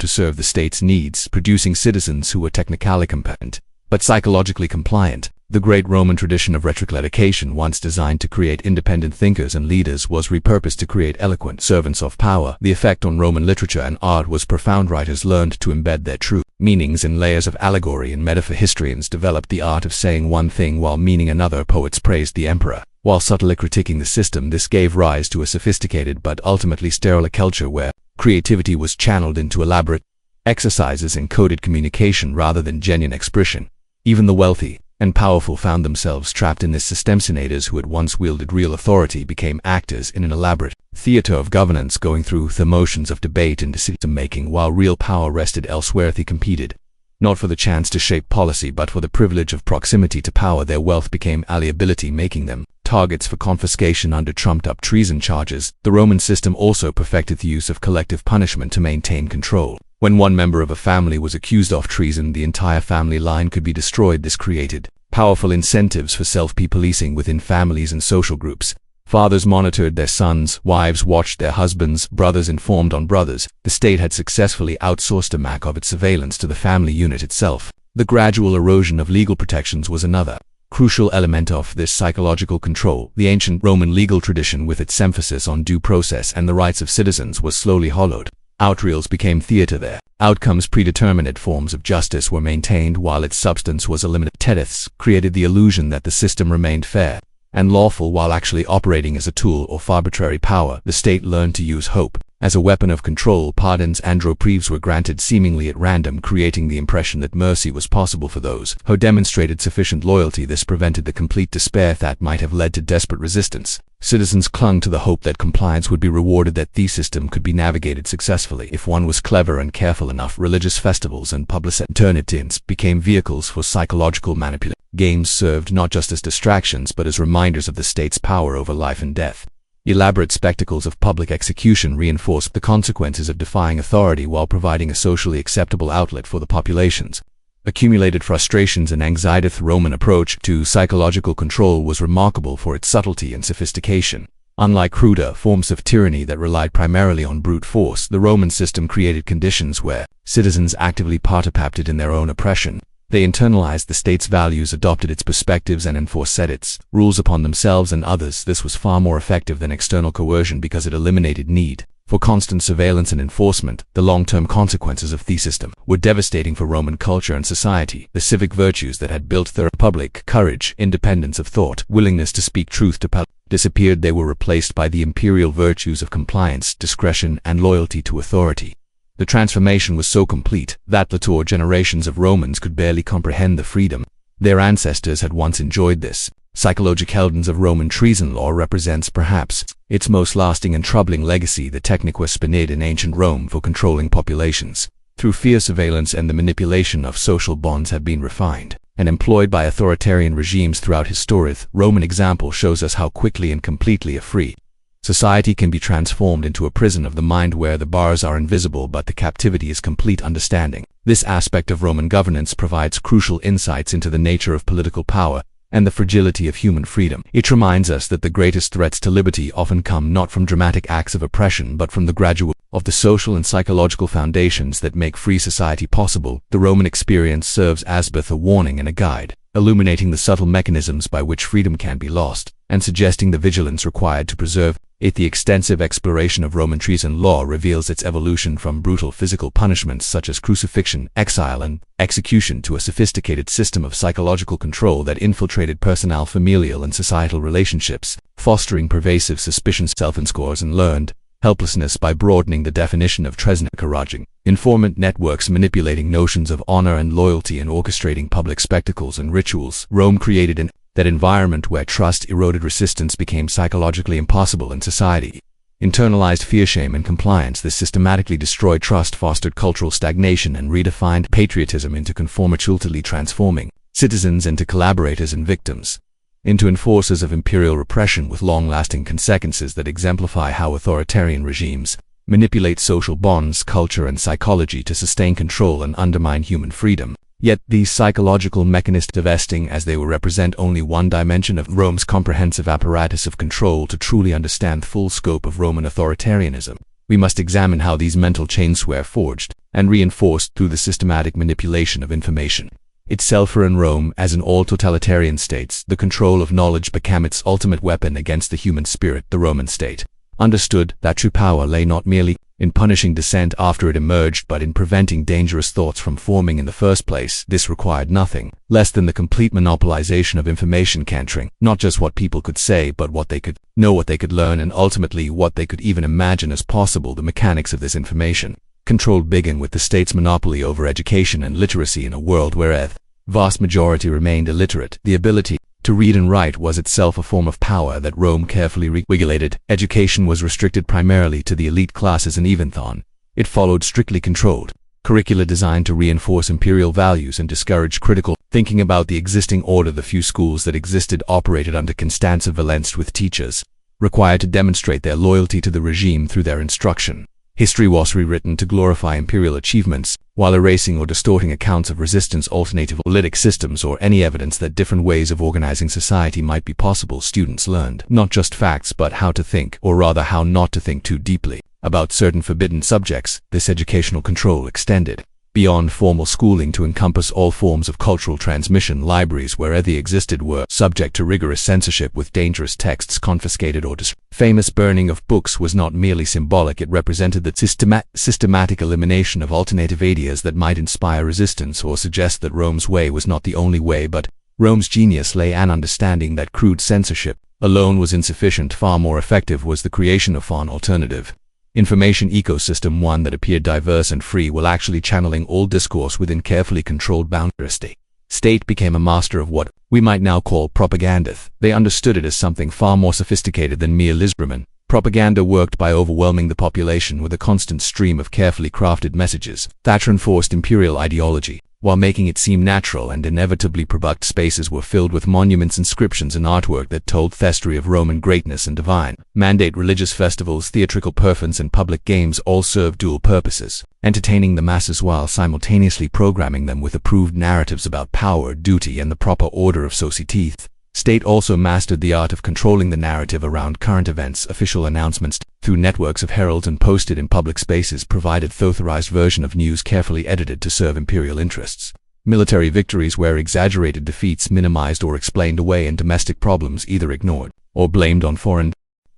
to serve the state's needs, producing citizens who were technically competent but psychologically compliant. The great Roman tradition of rhetorical education, once designed to create independent thinkers and leaders, was repurposed to create eloquent servants of power. The effect on Roman literature and art was profound. Writers learned to embed their true meanings in layers of allegory and metaphor. Historians developed the art of saying one thing while meaning another. Poets praised the emperor while subtly critiquing the system. This gave rise to a sophisticated but ultimately sterile culture where creativity was channeled into elaborate exercises in coded communication rather than genuine expression. Even the wealthy and powerful found themselves trapped in this system. Senators who had once wielded real authority became actors in an elaborate theater of governance, going through the motions of debate and decision-making while real power rested elsewhere. They competed not for the chance to shape policy, but for the privilege of proximity to power. Their wealth became alienability, making them targets for confiscation under trumped-up treason charges. The Roman system also perfected the use of collective punishment to maintain control. When one member of a family was accused of treason, the entire family line could be destroyed. This created powerful incentives for self-policing within families and social groups. Fathers monitored their sons, wives watched their husbands, brothers informed on brothers. The state had successfully outsourced a mac of its surveillance to the family unit itself. The gradual erosion of legal protections was another crucial element of this psychological control. The ancient Roman legal tradition, with its emphasis on due process and the rights of citizens, was slowly hollowed. Outreals became theater. Their outcomes, predetermined forms of justice, were maintained while its substance was eliminated. Tethys created the illusion that the system remained fair and lawful while actually operating as a tool of arbitrary power. The state learned to use hope as a weapon of control. Pardons and reprieves were granted seemingly at random, creating the impression that mercy was possible for those who demonstrated sufficient loyalty. This prevented the complete despair that might have led to desperate resistance. Citizens clung to the hope that compliance would be rewarded, that the system could be navigated successfully if one was clever and careful enough. Religious festivals and public alternatives became vehicles for psychological manipulation. Games served not just as distractions but as reminders of the state's power over life and death. Elaborate spectacles of public execution reinforced the consequences of defying authority while providing a socially acceptable outlet for the populations. Accumulated frustrations and anxiety. The Roman approach to psychological control was remarkable for its subtlety and sophistication. Unlike cruder forms of tyranny that relied primarily on brute force, the Roman system created conditions where citizens actively participated in their own oppression. They internalized the state's values, adopted its perspectives, and enforced its rules upon themselves and others. This was far more effective than external coercion because it eliminated need for constant surveillance and enforcement. The long-term consequences of the system were devastating for Roman culture and society. The civic virtues that had built the republic, courage, independence of thought, willingness to speak truth to power, disappeared. They were replaced by the imperial virtues of compliance, discretion, and loyalty to authority. The transformation was so complete that later generations of Romans could barely comprehend the freedom their ancestors had once enjoyed. This psychological evidence of Roman treason law represents perhaps its most lasting and troubling legacy. The technique was spined in ancient Rome for controlling populations through fear, surveillance, and the manipulation of social bonds have been refined and employed by authoritarian regimes throughout history. The Roman example shows us how quickly and completely a free society can be transformed into a prison of the mind where the bars are invisible but the captivity is complete. Understanding this aspect of Roman governance provides crucial insights into the nature of political power and the fragility of human freedom. It reminds us that the greatest threats to liberty often come not from dramatic acts of oppression but from the gradual of the social and psychological foundations that make free society possible. The Roman experience serves as both a warning and a guide, illuminating the subtle mechanisms by which freedom can be lost and suggesting the vigilance required to preserve it. The extensive exploration of Roman treason law reveals its evolution from brutal physical punishments such as crucifixion, exile, and execution to a sophisticated system of psychological control that infiltrated personal, familial, and societal relationships, fostering pervasive suspicion, self-inscores, and learned helplessness by broadening the definition of treason, encouraging informant networks, manipulating notions of honor and loyalty, and orchestrating public spectacles and rituals. Rome created that environment where trust eroded, resistance became psychologically impossible, in society internalized fear, shame, and compliance. This systematically destroyed trust, fostered cultural stagnation, and redefined patriotism into conformity, ultimately transforming citizens into collaborators and victims. into enforcers of imperial repression with long-lasting consequences that exemplify how authoritarian regimes manipulate social bonds, culture, and psychology to sustain control and undermine human freedom. Yet these psychological mechanisms, divesting as they were, represent only one dimension of Rome's comprehensive apparatus of control. To truly understand the full scope of Roman authoritarianism, we must examine how these mental chains were forged and reinforced through the systematic manipulation of information itself. For in Rome, as in all totalitarian states, the control of knowledge became its ultimate weapon against the human spirit. The Roman state understood that true power lay not merely in punishing dissent after it emerged, but in preventing dangerous thoughts from forming in the first place. This required nothing less than the complete monopolization of information, capturing not just what people could say, but what they could know, what they could learn, and ultimately what they could even imagine as possible. The mechanics of this information control began with the state's monopoly over education and literacy. In a world where a vast majority remained illiterate, the ability to read and write was itself a form of power that Rome carefully regulated. Education was restricted primarily to the elite classes, and even then, it followed strictly controlled curricula designed to reinforce imperial values and discourage critical thinking about the existing order. The few schools that existed operated under constanza violenza, with teachers required to demonstrate their loyalty to the regime through their instruction. History was rewritten to glorify imperial achievements, while erasing or distorting accounts of resistance, alternative politic systems, or any evidence that different ways of organizing society might be possible. Students learned not just facts, but how to think, or rather how not to think too deeply, about certain forbidden subjects. This educational control extended beyond formal schooling to encompass all forms of cultural transmission. Libraries, wherever they existed, were subject to rigorous censorship, with dangerous texts confiscated or destroyed. Famous burning of books was not merely symbolic, it represented the systematic elimination of alternative ideas that might inspire resistance or suggest that Rome's way was not the only way. But Rome's genius lay in understanding that crude censorship alone was insufficient. Far more effective was the creation of an alternative information ecosystem, one that appeared diverse and free, while actually channeling all discourse within carefully controlled boundaries. The state became a master of what we might now call propaganda. They understood it as something far more sophisticated than mere lisbonmen. Propaganda worked by overwhelming the population with a constant stream of carefully crafted messages that reinforced imperial ideology, while making it seem natural and inevitably product. Spaces were filled with monuments, inscriptions, and artwork that told the history of Roman greatness and divine mandate. Religious festivals, theatrical performances, and public games all served dual purposes, entertaining the masses while simultaneously programming them with approved narratives about power, duty, and the proper order of society. State also mastered the art of controlling the narrative around current events. Official announcements through networks of heralds and posted in public spaces provided the authorized version of news, carefully edited to serve imperial interests. Military victories were exaggerated, defeats minimized or explained away, and domestic problems either ignored or blamed on foreign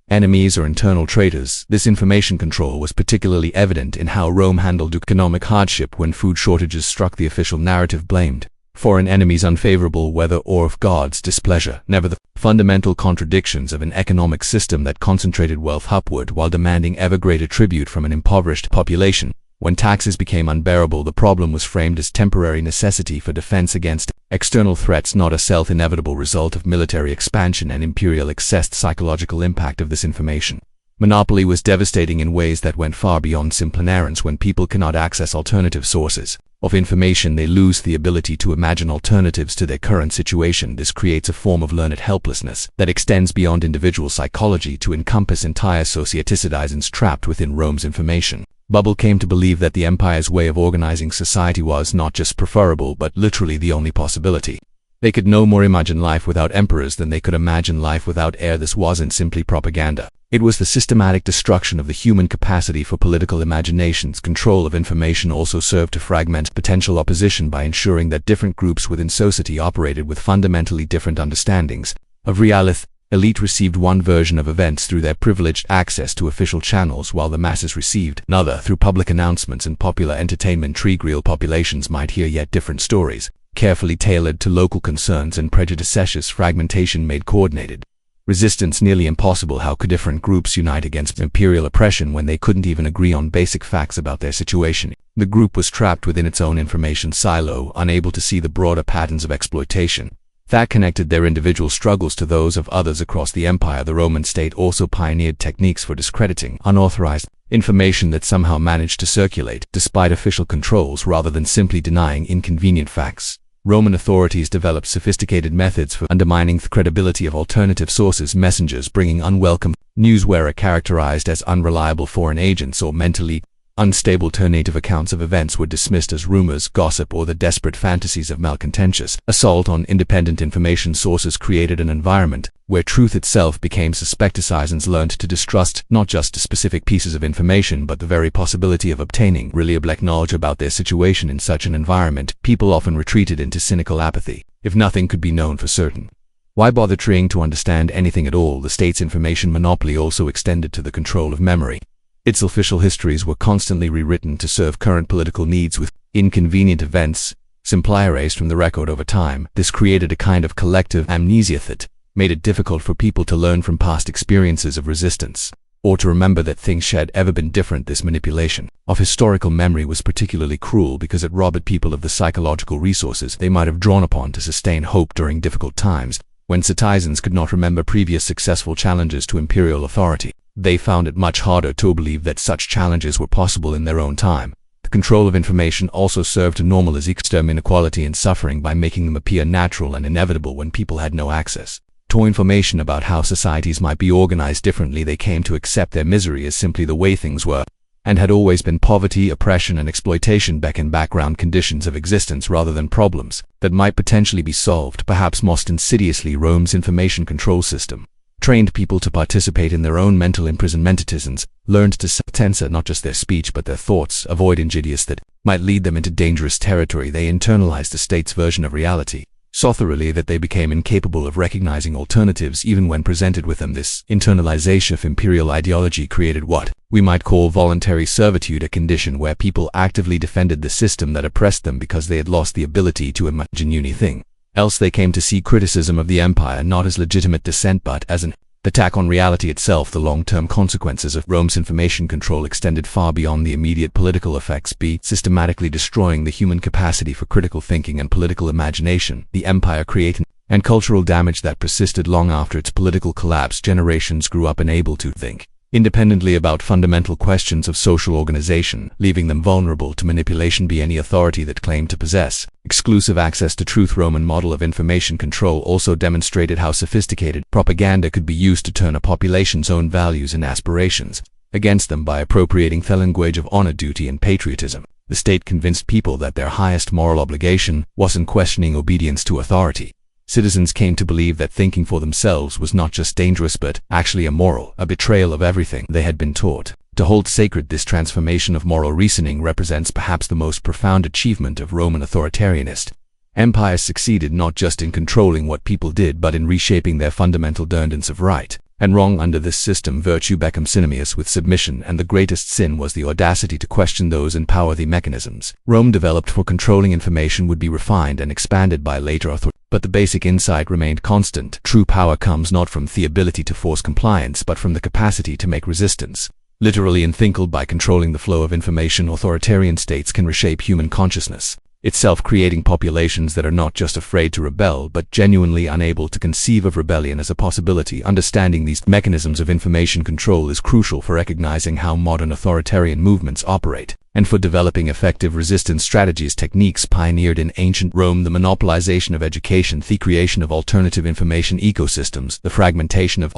enemies or internal traitors. This information control was particularly evident in how Rome handled economic hardship. When food shortages struck, the official narrative blamed foreign enemies' unfavorable weather or of God's displeasure. Never the fundamental contradictions of an economic system that concentrated wealth upward while demanding ever greater tribute from an impoverished population. When taxes became unbearable, the problem was framed as temporary necessity for defense against external threats, not a self-inevitable result of military expansion and imperial excess. The psychological impact of this information monopoly was devastating in ways that went far beyond simple inerrance. When people cannot access alternative sources of information, they lose the ability to imagine alternatives to their current situation. This creates a form of learned helplessness that extends beyond individual psychology to encompass entire societies. Citizens trapped within Rome's information bubble came to believe that the empire's way of organizing society was not just preferable, but literally the only possibility. They could no more imagine life without emperors than they could imagine life without air. This wasn't simply propaganda. It was the systematic destruction of the human capacity for political imaginations. Control of information also served to fragment potential opposition by ensuring that different groups within society operated with fundamentally different understandings of reality. Elite received one version of events through their privileged access to official channels, while the masses received another through public announcements and popular entertainment. Real populations might hear yet different stories, carefully tailored to local concerns and prejudices. Fragmentation made coordinated resistance nearly impossible. How could different groups unite against imperial oppression when they couldn't even agree on basic facts about their situation? The group was trapped within its own information silo, unable to see the broader patterns of exploitation that connected their individual struggles to those of others across the empire. The Roman state also pioneered techniques for discrediting unauthorized information that somehow managed to circulate despite official controls, rather than simply denying inconvenient facts. Roman authorities developed sophisticated methods for undermining the credibility of alternative sources. Messengers bringing unwelcome news were characterized as unreliable foreign agents, or mentally unstable alternative accounts of events were dismissed as rumors, gossip, or the desperate fantasies of malcontentious. Assault on independent information sources created an environment where truth itself became suspect. Citizens learned to distrust not just specific pieces of information, but the very possibility of obtaining reliable knowledge about their situation. In such an environment, people often retreated into cynical apathy, if nothing could be known for certain. Why bother trying to understand anything at all? The state's information monopoly also extended to the control of memory. Its official histories were constantly rewritten to serve current political needs, with inconvenient events simply erased from the record over time. This created a kind of collective amnesia that made it difficult for people to learn from past experiences of resistance, or to remember that things had ever been different. This manipulation of historical memory was particularly cruel because it robbed people of the psychological resources they might have drawn upon to sustain hope during difficult times. When citizens could not remember previous successful challenges to imperial authority, they found it much harder to believe that such challenges were possible in their own time. The control of information also served to normalize extreme inequality and suffering by making them appear natural and inevitable when people had no access to information about how societies might be organized differently. They came to accept their misery as simply the way things were, and had always been. Poverty, oppression, and exploitation became background conditions of existence rather than problems that might potentially be solved. Perhaps most insidiously, Rome's information control system trained people to participate in their own mental imprisonment. Citizens learned to censor not just their speech but their thoughts, avoid injustice that might lead them into dangerous territory. They internalized the state's version of reality so thoroughly that they became incapable of recognizing alternatives even when presented with them. This internalization of imperial ideology created what we might call voluntary servitude, a condition where people actively defended the system that oppressed them because they had lost the ability to imagine anything else. They came to see criticism of the empire not as legitimate dissent but as an attack on reality itself. The long-term consequences of Rome's information control extended far beyond the immediate political effects, systematically destroying the human capacity for critical thinking and political imagination. The empire created and cultural damage that persisted long after its political collapse. Generations grew up unable to think independently about fundamental questions of social organization, leaving them vulnerable to manipulation by any authority that claimed to possess exclusive access to truth. Roman model of information control also demonstrated how sophisticated propaganda could be used to turn a population's own values and aspirations against them. By appropriating the language of honor, duty, and patriotism, the state convinced people that their highest moral obligation was unquestioning obedience to authority. Citizens came to believe that thinking for themselves was not just dangerous but actually immoral, a betrayal of everything they had been taught to hold sacred. This transformation of moral reasoning represents perhaps the most profound achievement of Roman authoritarianist empires. Succeeded not just in controlling what people did but in reshaping their fundamental understandings of right and wrong. Under this system, virtue became synonymous with submission, and the greatest sin was the audacity to question those in power. The mechanisms Rome developed for controlling information would be refined and expanded by later authorities, but the basic insight remained constant. True power comes not from the ability to force compliance but from the capacity to make resistance. Literally and thinkable, by controlling the flow of information, authoritarian states can reshape human consciousness itself, creating populations that are not just afraid to rebel but genuinely unable to conceive of rebellion as a possibility. Understanding these mechanisms of information control is crucial for recognizing how modern authoritarian movements operate and for developing effective resistance strategies. Techniques pioneered in ancient Rome: the monopolization of education, the creation of alternative information ecosystems, the fragmentation of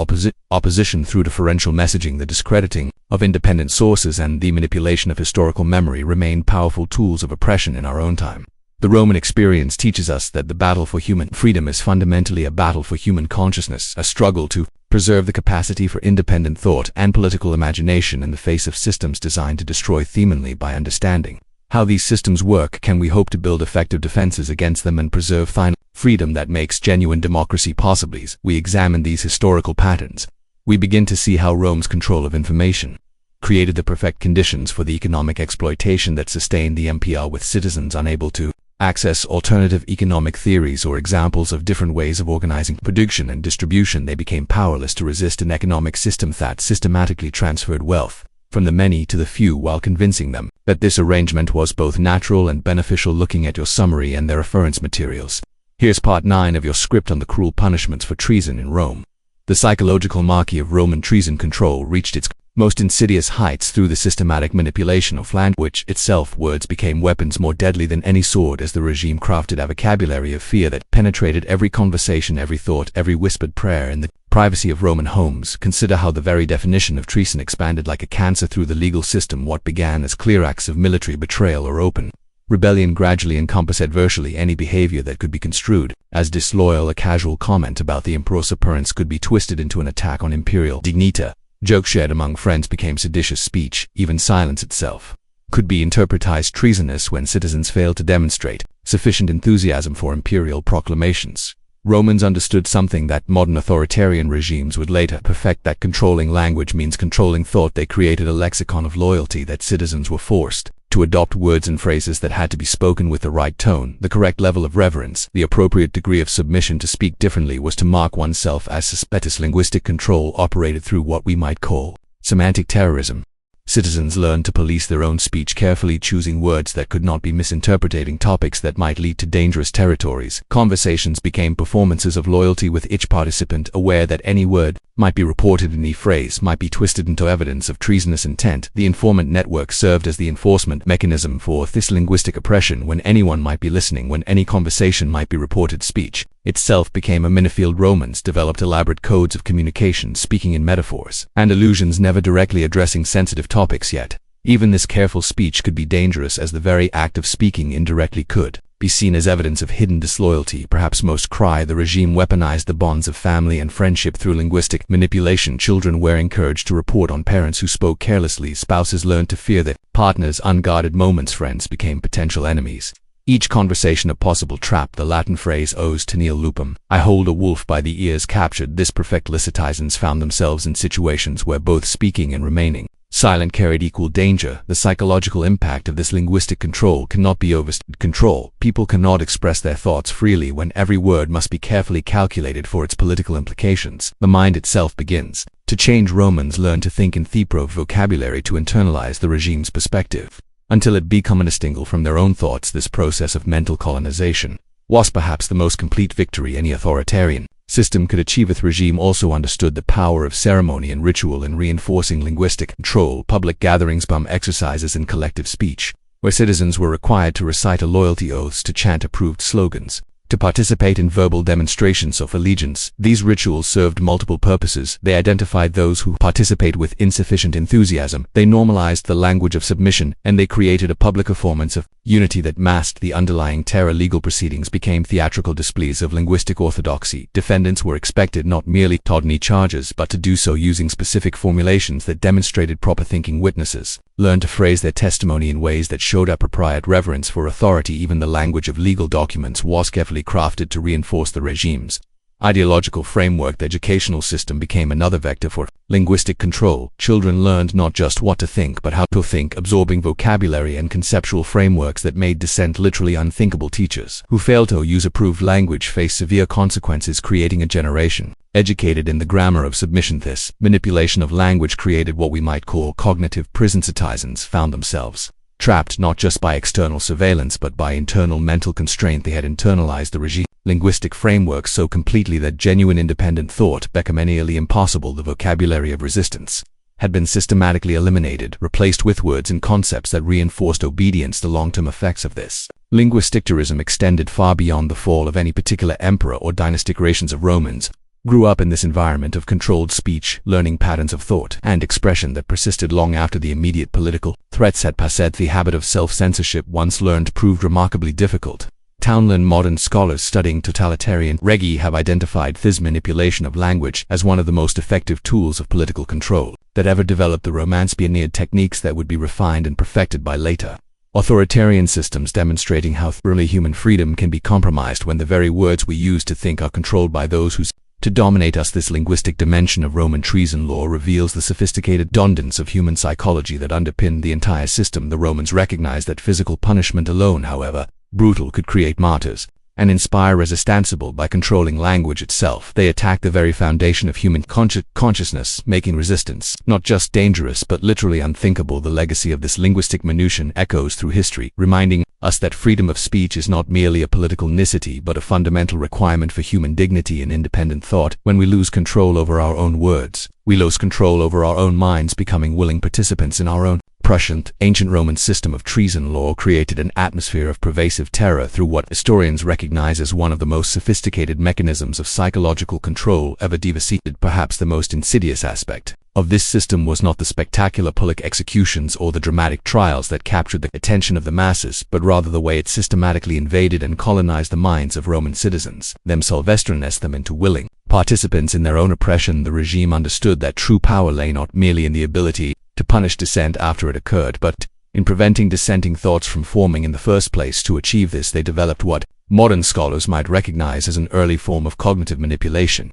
opposition through differential messaging, the discrediting of independent sources, and the manipulation of historical memory remain powerful tools of oppression in our own time. The Roman experience teaches us that the battle for human freedom is fundamentally a battle for human consciousness, a struggle to preserve the capacity for independent thought and political imagination in the face of systems designed to destroy humanity. By understanding how these systems work, can we hope to build effective defenses against them and preserve the freedom that makes genuine democracy possible. As we examine these historical patterns, we begin to see how Rome's control of information created the perfect conditions for the economic exploitation that sustained the empire, with citizens unable to access alternative economic theories or examples of different ways of organizing production and distribution. They became powerless to resist an economic system that systematically transferred wealth from the many to the few while convincing them that this arrangement was both natural and beneficial. Looking at your summary and their reference materials, here's part 9 of your script on the cruel punishments for treason in Rome. The psychological marquee of Roman treason control reached its most insidious heights through the systematic manipulation of language itself. Words became weapons more deadly than any sword as the regime crafted a vocabulary of fear that penetrated every conversation, every thought, every whispered prayer in the privacy of Roman homes. Consider how the very definition of treason expanded like a cancer through the legal system. What began as clear acts of military betrayal or open rebellion gradually encompassed virtually any behavior that could be construed as disloyal. A casual comment about the emperor's appearance could be twisted into an attack on imperial dignity. Jokes shared among friends became seditious speech. Even silence itself could be interpreted as treasonous when citizens failed to demonstrate sufficient enthusiasm for imperial proclamations. Romans understood something that modern authoritarian regimes would later perfect, that controlling language means controlling thought. They created a lexicon of loyalty that citizens were forced to adopt, words and phrases that had to be spoken with the right tone, the correct level of reverence, the appropriate degree of submission. To speak differently was to mark oneself as suspicious. Linguistic control operated through what we might call semantic terrorism. Citizens learned to police their own speech carefully, choosing words that could not be misinterpreting topics that might lead to dangerous territories. Conversations became performances of loyalty, with each participant aware that any word might be reported, any phrase might be twisted into evidence of treasonous intent. The informant network served as the enforcement mechanism for this linguistic oppression. When anyone might be listening, when any conversation might be reported, speech itself became a minefield. Romans developed elaborate codes of communication, speaking in metaphors and allusions, never directly addressing sensitive topics. Yet, even this careful speech could be dangerous, as the very act of speaking indirectly could be seen as evidence of hidden disloyalty. Perhaps most cry, the regime weaponized the bonds of family and friendship through linguistic manipulation. Children were encouraged to report on parents who spoke carelessly. Spouses learned to fear their partners' unguarded moments. Friends became potential enemies. Each conversation a possible trap. The Latin phrase os teneo lupum, I hold a wolf by the ears, captured this perfect. Citizens found themselves in situations where both speaking and remaining silent carried equal danger. The psychological impact of this linguistic control cannot be overstated. Control. People cannot express their thoughts freely when every word must be carefully calculated for its political implications. The mind itself begins to change. Romans learned to think in theopro vocabulary, to internalize the regime's perspective until it became indistinguishable from their own thoughts. This process of mental colonization was perhaps the most complete victory any authoritarian system could achieve. The regime also understood the power of ceremony and ritual in reinforcing linguistic control. Public gatherings became exercises in collective speech, where citizens were required to recite a loyalty oaths, to chant approved slogans, to participate in verbal demonstrations of allegiance. These rituals served multiple purposes. They identified those who participate with insufficient enthusiasm, they normalized the language of submission, and they created a public performance of unity that masked the underlying terror. Legal proceedings became theatrical displays of linguistic orthodoxy. Defendants were expected not merely to deny charges, but to do so using specific formulations that demonstrated proper thinking. Witnesses learned to phrase their testimony in ways that showed appropriate reverence for authority. Even the language of legal documents was carefully crafted to reinforce the regime's ideological framework. The educational system became another vector for linguistic control. Children learned not just what to think, but how to think, absorbing vocabulary and conceptual frameworks that made dissent literally unthinkable. Teachers who failed to use approved language faced severe consequences, creating a generation educated in the grammar of submission. This manipulation of language created what we might call cognitive prison. Citizens found themselves trapped not just by external surveillance but by internal mental constraint. They had internalized the regime's linguistic framework so completely that genuine independent thought became nearly impossible. The vocabulary of resistance had been systematically eliminated, replaced with words and concepts that reinforced obedience. The long-term effects of this linguistic terrorism extended far beyond the fall of any particular emperor or dynastic. Generations of Romans grew up in this environment of controlled speech, learning patterns of thought and expression that persisted long after the immediate political threats had passed. The habit of self-censorship, once learned, proved remarkably difficult. Townland modern scholars studying totalitarian regimes have identified this manipulation of language as one of the most effective tools of political control that ever developed. The Romance pioneered techniques that would be refined and perfected by later authoritarian systems, demonstrating how thoroughly human freedom can be compromised when the very words we use to think are controlled by those who to dominate us. This linguistic dimension of Roman treason law reveals the sophisticated redundance of human psychology that underpinned the entire system. The Romans recognized that physical punishment alone, however brutal, could create martyrs. and inspire resistanceable by controlling language itself. They attack the very foundation of human consciousness, making resistance not just dangerous but literally unthinkable. The legacy of this linguistic minutia echoes through history, reminding us that freedom of speech is not merely a political necessity but a fundamental requirement for human dignity and independent thought. When we lose control over our own words, we lose control over our own minds, becoming willing participants in our own prescient. Ancient Roman system of treason law created an atmosphere of pervasive terror through what historians recognize as one of the most sophisticated mechanisms of psychological control ever devised. Perhaps the most insidious aspect of this system was not the spectacular public executions or the dramatic trials that captured the attention of the masses, but rather the way it systematically invaded and colonized the minds of Roman citizens, themselves turning them into willing participants in their own oppression. The regime understood that true power lay not merely in the ability to punish dissent after it occurred, but in preventing dissenting thoughts from forming in the first place. To achieve this, they developed what modern scholars might recognize as an early form of cognitive manipulation,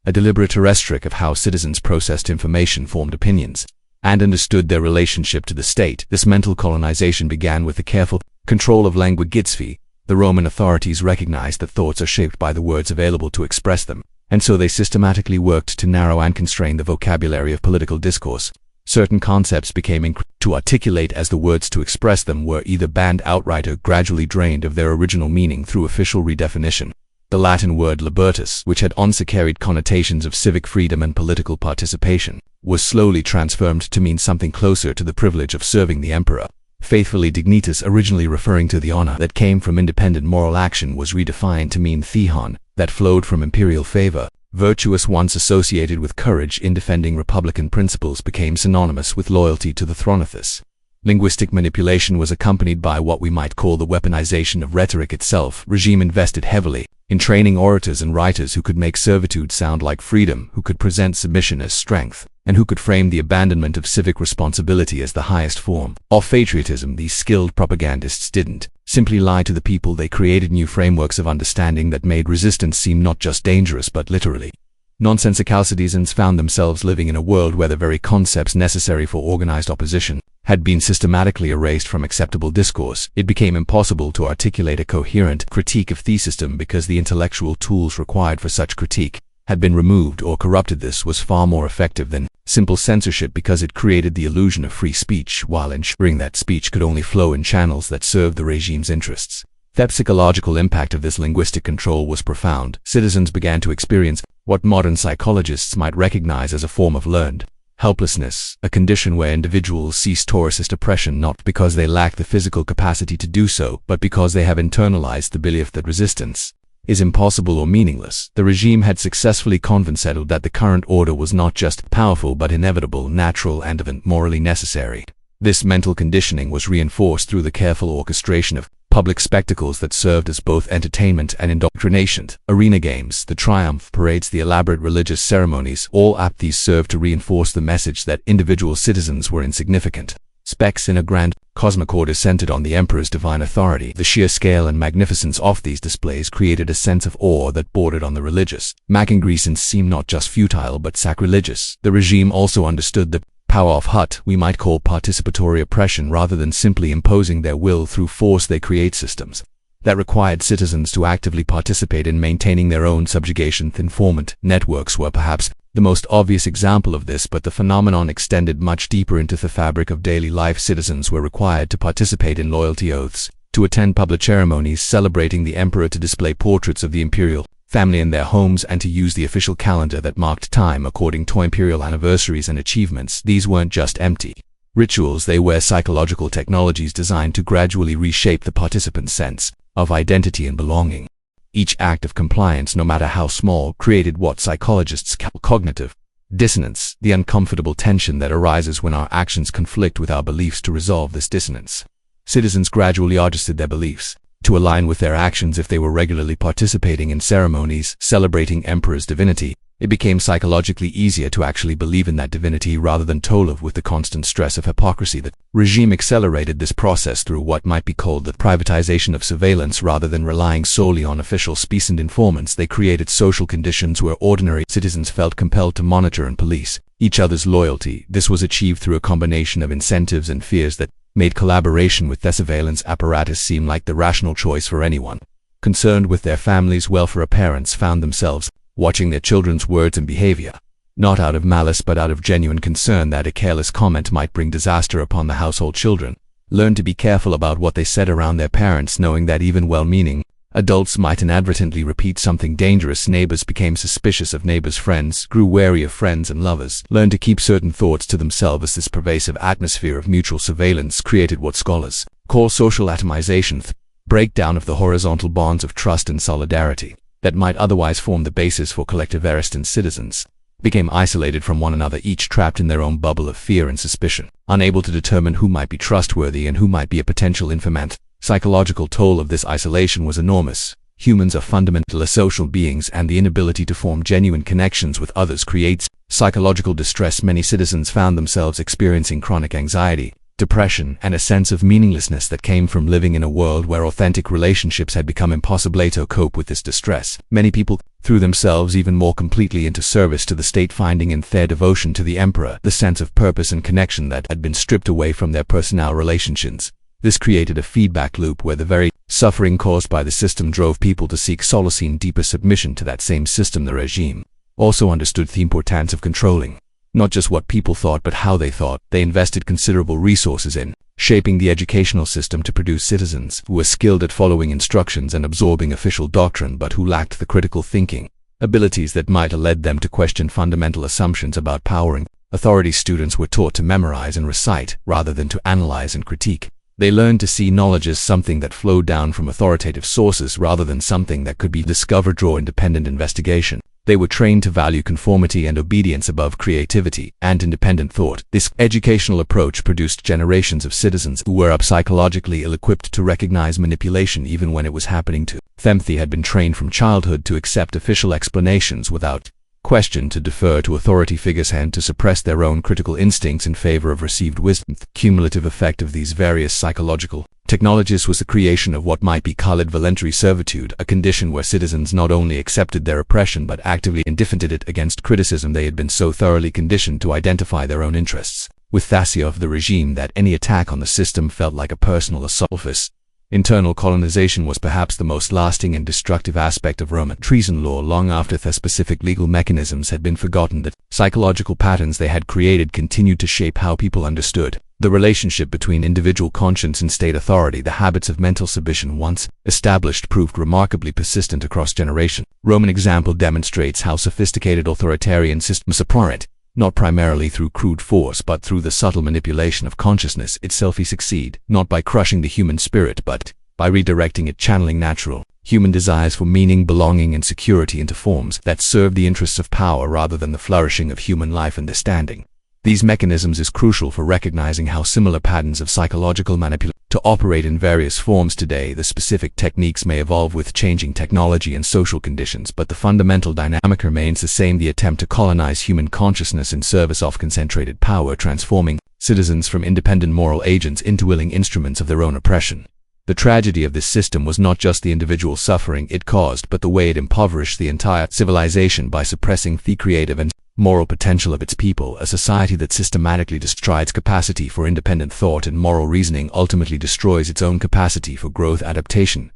a deliberate heuristic of how citizens processed information, formed opinions, and understood their relationship to the state. This mental colonization began with the careful control of language. The Roman authorities recognized that thoughts are shaped by the words available to express them, and so they systematically worked to narrow and constrain the vocabulary of political discourse. Certain concepts became to articulate as the words to express them were either banned outright or gradually drained of their original meaning through official redefinition. The Latin word libertas, which had once carried connotations of civic freedom and political participation, was slowly transformed to mean something closer to the privilege of serving the emperor. Faithfully dignitas, originally referring to the honor that came from independent moral action, was redefined to mean theon, that flowed from imperial favor. Virtuous, once associated with courage in defending republican principles, became synonymous with loyalty to the Thronothus. Linguistic manipulation was accompanied by what we might call the weaponization of rhetoric itself. Regime invested heavily in training orators and writers who could make servitude sound like freedom, who could present submission as strength, and who could frame the abandonment of civic responsibility as the highest form of patriotism. These skilled propagandists didn't simply lie to the people, they created new frameworks of understanding that made resistance seem not just dangerous but literally nonsensical. Citizens found themselves living in a world where the very concepts necessary for organized opposition had been systematically erased from acceptable discourse. It became impossible to articulate a coherent critique of the system because the intellectual tools required for such critique had been removed or corrupted. This was far more effective than simple censorship because it created the illusion of free speech while ensuring that speech could only flow in channels that served the regime's interests. The psychological impact of this linguistic control was profound. Citizens began to experience what modern psychologists might recognize as a form of learned helplessness, a condition where individuals cease to resist oppression not because they lack the physical capacity to do so, but because they have internalized the belief that resistance is impossible or meaningless. The regime had successfully convinced that the current order was not just powerful but inevitable, natural, and even morally necessary. This mental conditioning was reinforced through the careful orchestration of public spectacles that served as both entertainment and indoctrination. Arena games, the triumph parades, the elaborate religious ceremonies, all these served to reinforce the message that individual citizens were insignificant specks in a grand cosmic order centered on the emperor's divine authority. The sheer scale and magnificence of these displays created a sense of awe that bordered on the religious. Magnificence seemed not just futile but sacrilegious. The regime also understood the power of we might call participatory oppression. Rather than simply imposing their will through force, they create systems that required citizens to actively participate in maintaining their own subjugation. Informant networks were perhaps the most obvious example of this, but the phenomenon extended much deeper into the fabric of daily life. Citizens were required to participate in loyalty oaths, to attend public ceremonies celebrating the emperor, to display portraits of the imperial family in their homes, and to use the official calendar that marked time according to imperial anniversaries and achievements. These weren't just empty rituals, they were psychological technologies designed to gradually reshape the participant's sense of identity and belonging. Each act of compliance, no matter how small, created what psychologists call cognitive dissonance, the uncomfortable tension that arises when our actions conflict with our beliefs. To resolve this dissonance, citizens gradually adjusted their beliefs to align with their actions. If they were regularly participating in ceremonies celebrating emperor's divinity, it became psychologically easier to actually believe in that divinity rather than to live with the constant stress of hypocrisy. The regime accelerated this process through what might be called the privatization of surveillance. Rather than relying solely on official spies and informants, they created social conditions where ordinary citizens felt compelled to monitor and police each other's loyalty. This was achieved through a combination of incentives and fears that made collaboration with the surveillance apparatus seem like the rational choice for anyone concerned with their family's welfare. Parents found themselves watching their children's words and behavior, not out of malice but out of genuine concern that a careless comment might bring disaster upon the household. Children learned to be careful about what they said around their parents, knowing that even well-meaning adults might inadvertently repeat something dangerous. Neighbors became suspicious of neighbors. Friends grew wary of friends, and lovers learned to keep certain thoughts to themselves. This pervasive atmosphere of mutual surveillance created what scholars call social atomization, the breakdown of the horizontal bonds of trust and solidarity that might otherwise form the basis for collective arrest, and citizens became isolated from one another, each trapped in their own bubble of fear and suspicion, unable to determine who might be trustworthy and who might be a potential informant. Psychological toll of this isolation was enormous. Humans are fundamentally social beings, and the inability to form genuine connections with others creates psychological distress. Many citizens found themselves experiencing chronic anxiety, depression, and a sense of meaninglessness that came from living in a world where authentic relationships had become impossible. To cope with this distress, many people threw themselves even more completely into service to the state, finding in their devotion to the emperor the sense of purpose and connection that had been stripped away from their personal relationships. This created a feedback loop where the very suffering caused by the system drove people to seek solace in deeper submission to that same system. The regime also understood the importance of controlling not just what people thought but how they thought. They invested considerable resources in shaping the educational system to produce citizens who were skilled at following instructions and absorbing official doctrine, but who lacked the critical thinking abilities that might have led them to question fundamental assumptions about power and authority. Students were taught to memorize and recite rather than to analyze and critique. They learned to see knowledge as something that flowed down from authoritative sources rather than something that could be discovered through independent investigation. They were trained to value conformity and obedience above creativity and independent thought. This educational approach produced generations of citizens who were psychologically ill-equipped to recognize manipulation even when it was happening to them. They had been trained from childhood to accept official explanations without question, to defer to authority figures, and to suppress their own critical instincts in favor of received wisdom. The cumulative effect of these various psychological technologies was the creation of what might be called voluntary servitude, a condition where citizens not only accepted their oppression but actively defended it against criticism. They had been so thoroughly conditioned to identify their own interests with the of the regime that any attack on the system felt like a personal assault. Internal colonization was perhaps the most lasting and destructive aspect of Roman treason law. Long after the specific legal mechanisms had been forgotten, the psychological patterns they had created continued to shape how people understood the relationship between individual conscience and state authority. The habits of mental submission once established proved remarkably persistent across generations. Roman example demonstrates how sophisticated authoritarian systems operate, not primarily through crude force but through the subtle manipulation of consciousness itself. He succeed not by crushing the human spirit but by redirecting it, channeling natural human desires for meaning, belonging, and security into forms that serve the interests of power rather than the flourishing of human life. Understanding these mechanisms is crucial for recognizing how similar patterns of psychological manipulation to operate in various forms today. The specific techniques may evolve with changing technology and social conditions, but the fundamental dynamic remains the same: the attempt to colonize human consciousness in service of concentrated power, transforming citizens from independent moral agents into willing instruments of their own oppression. The tragedy of this system was not just the individual suffering it caused, but the way it impoverished the entire civilization by suppressing the creative and moral potential of its people. A society that systematically destroys its capacity for independent thought and moral reasoning ultimately destroys its own capacity for growth, adaptation,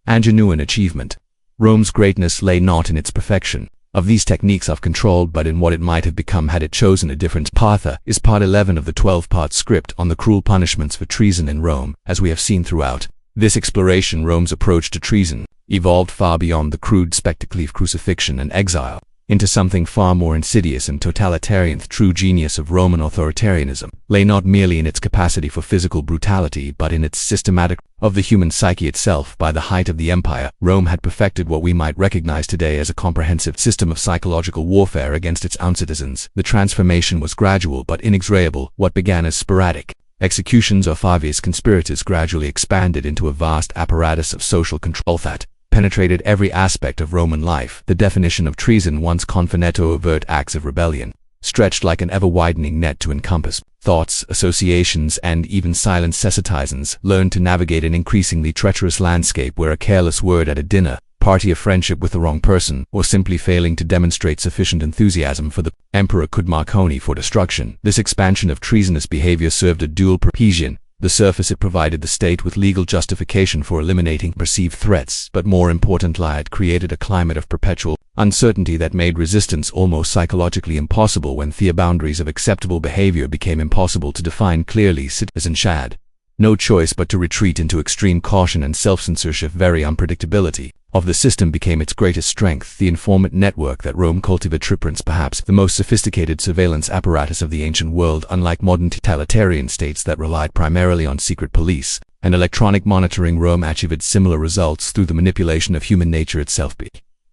and genuine achievement. Rome's greatness lay not in its perfection of these techniques of control, but in what it might have become had it chosen a different path. Is part 11 of the 12-part script on the cruel punishments for treason in Rome. As we have seen throughout this exploration, Rome's approach to treason evolved far beyond the crude spectacle of crucifixion and exile into something far more insidious and totalitarian. The true genius of Roman authoritarianism lay not merely in its capacity for physical brutality, but in its systematic of the human psyche itself. By the height of the empire, Rome had perfected what we might recognize today as a comprehensive system of psychological warfare against its own citizens. The transformation was gradual but inexorable. What began as sporadic executions of obvious conspirators gradually expanded into a vast apparatus of social control that penetrated every aspect of Roman life. The definition of treason, once confined to overt acts of rebellion, stretched like an ever-widening net to encompass thoughts, associations, and even silent citizens learned to navigate an increasingly treacherous landscape where a careless word at a dinner party, a friendship with the wrong person, or simply failing to demonstrate sufficient enthusiasm for the emperor could mark only for destruction. This expansion of treasonous behavior served a dual purpose. The surface, it provided the state with legal justification for eliminating perceived threats, but more importantly, it created a climate of perpetual uncertainty that made resistance almost psychologically impossible. When the boundaries of acceptable behavior became impossible to define clearly, citizens had no choice but to retreat into extreme caution and self-censorship. Very unpredictability of the system became its greatest strength. The informant network that Rome cultivated, perhaps the most sophisticated surveillance apparatus of the ancient world, unlike modern totalitarian states that relied primarily on secret police and electronic monitoring. Rome achieved similar results through the manipulation of human nature itself,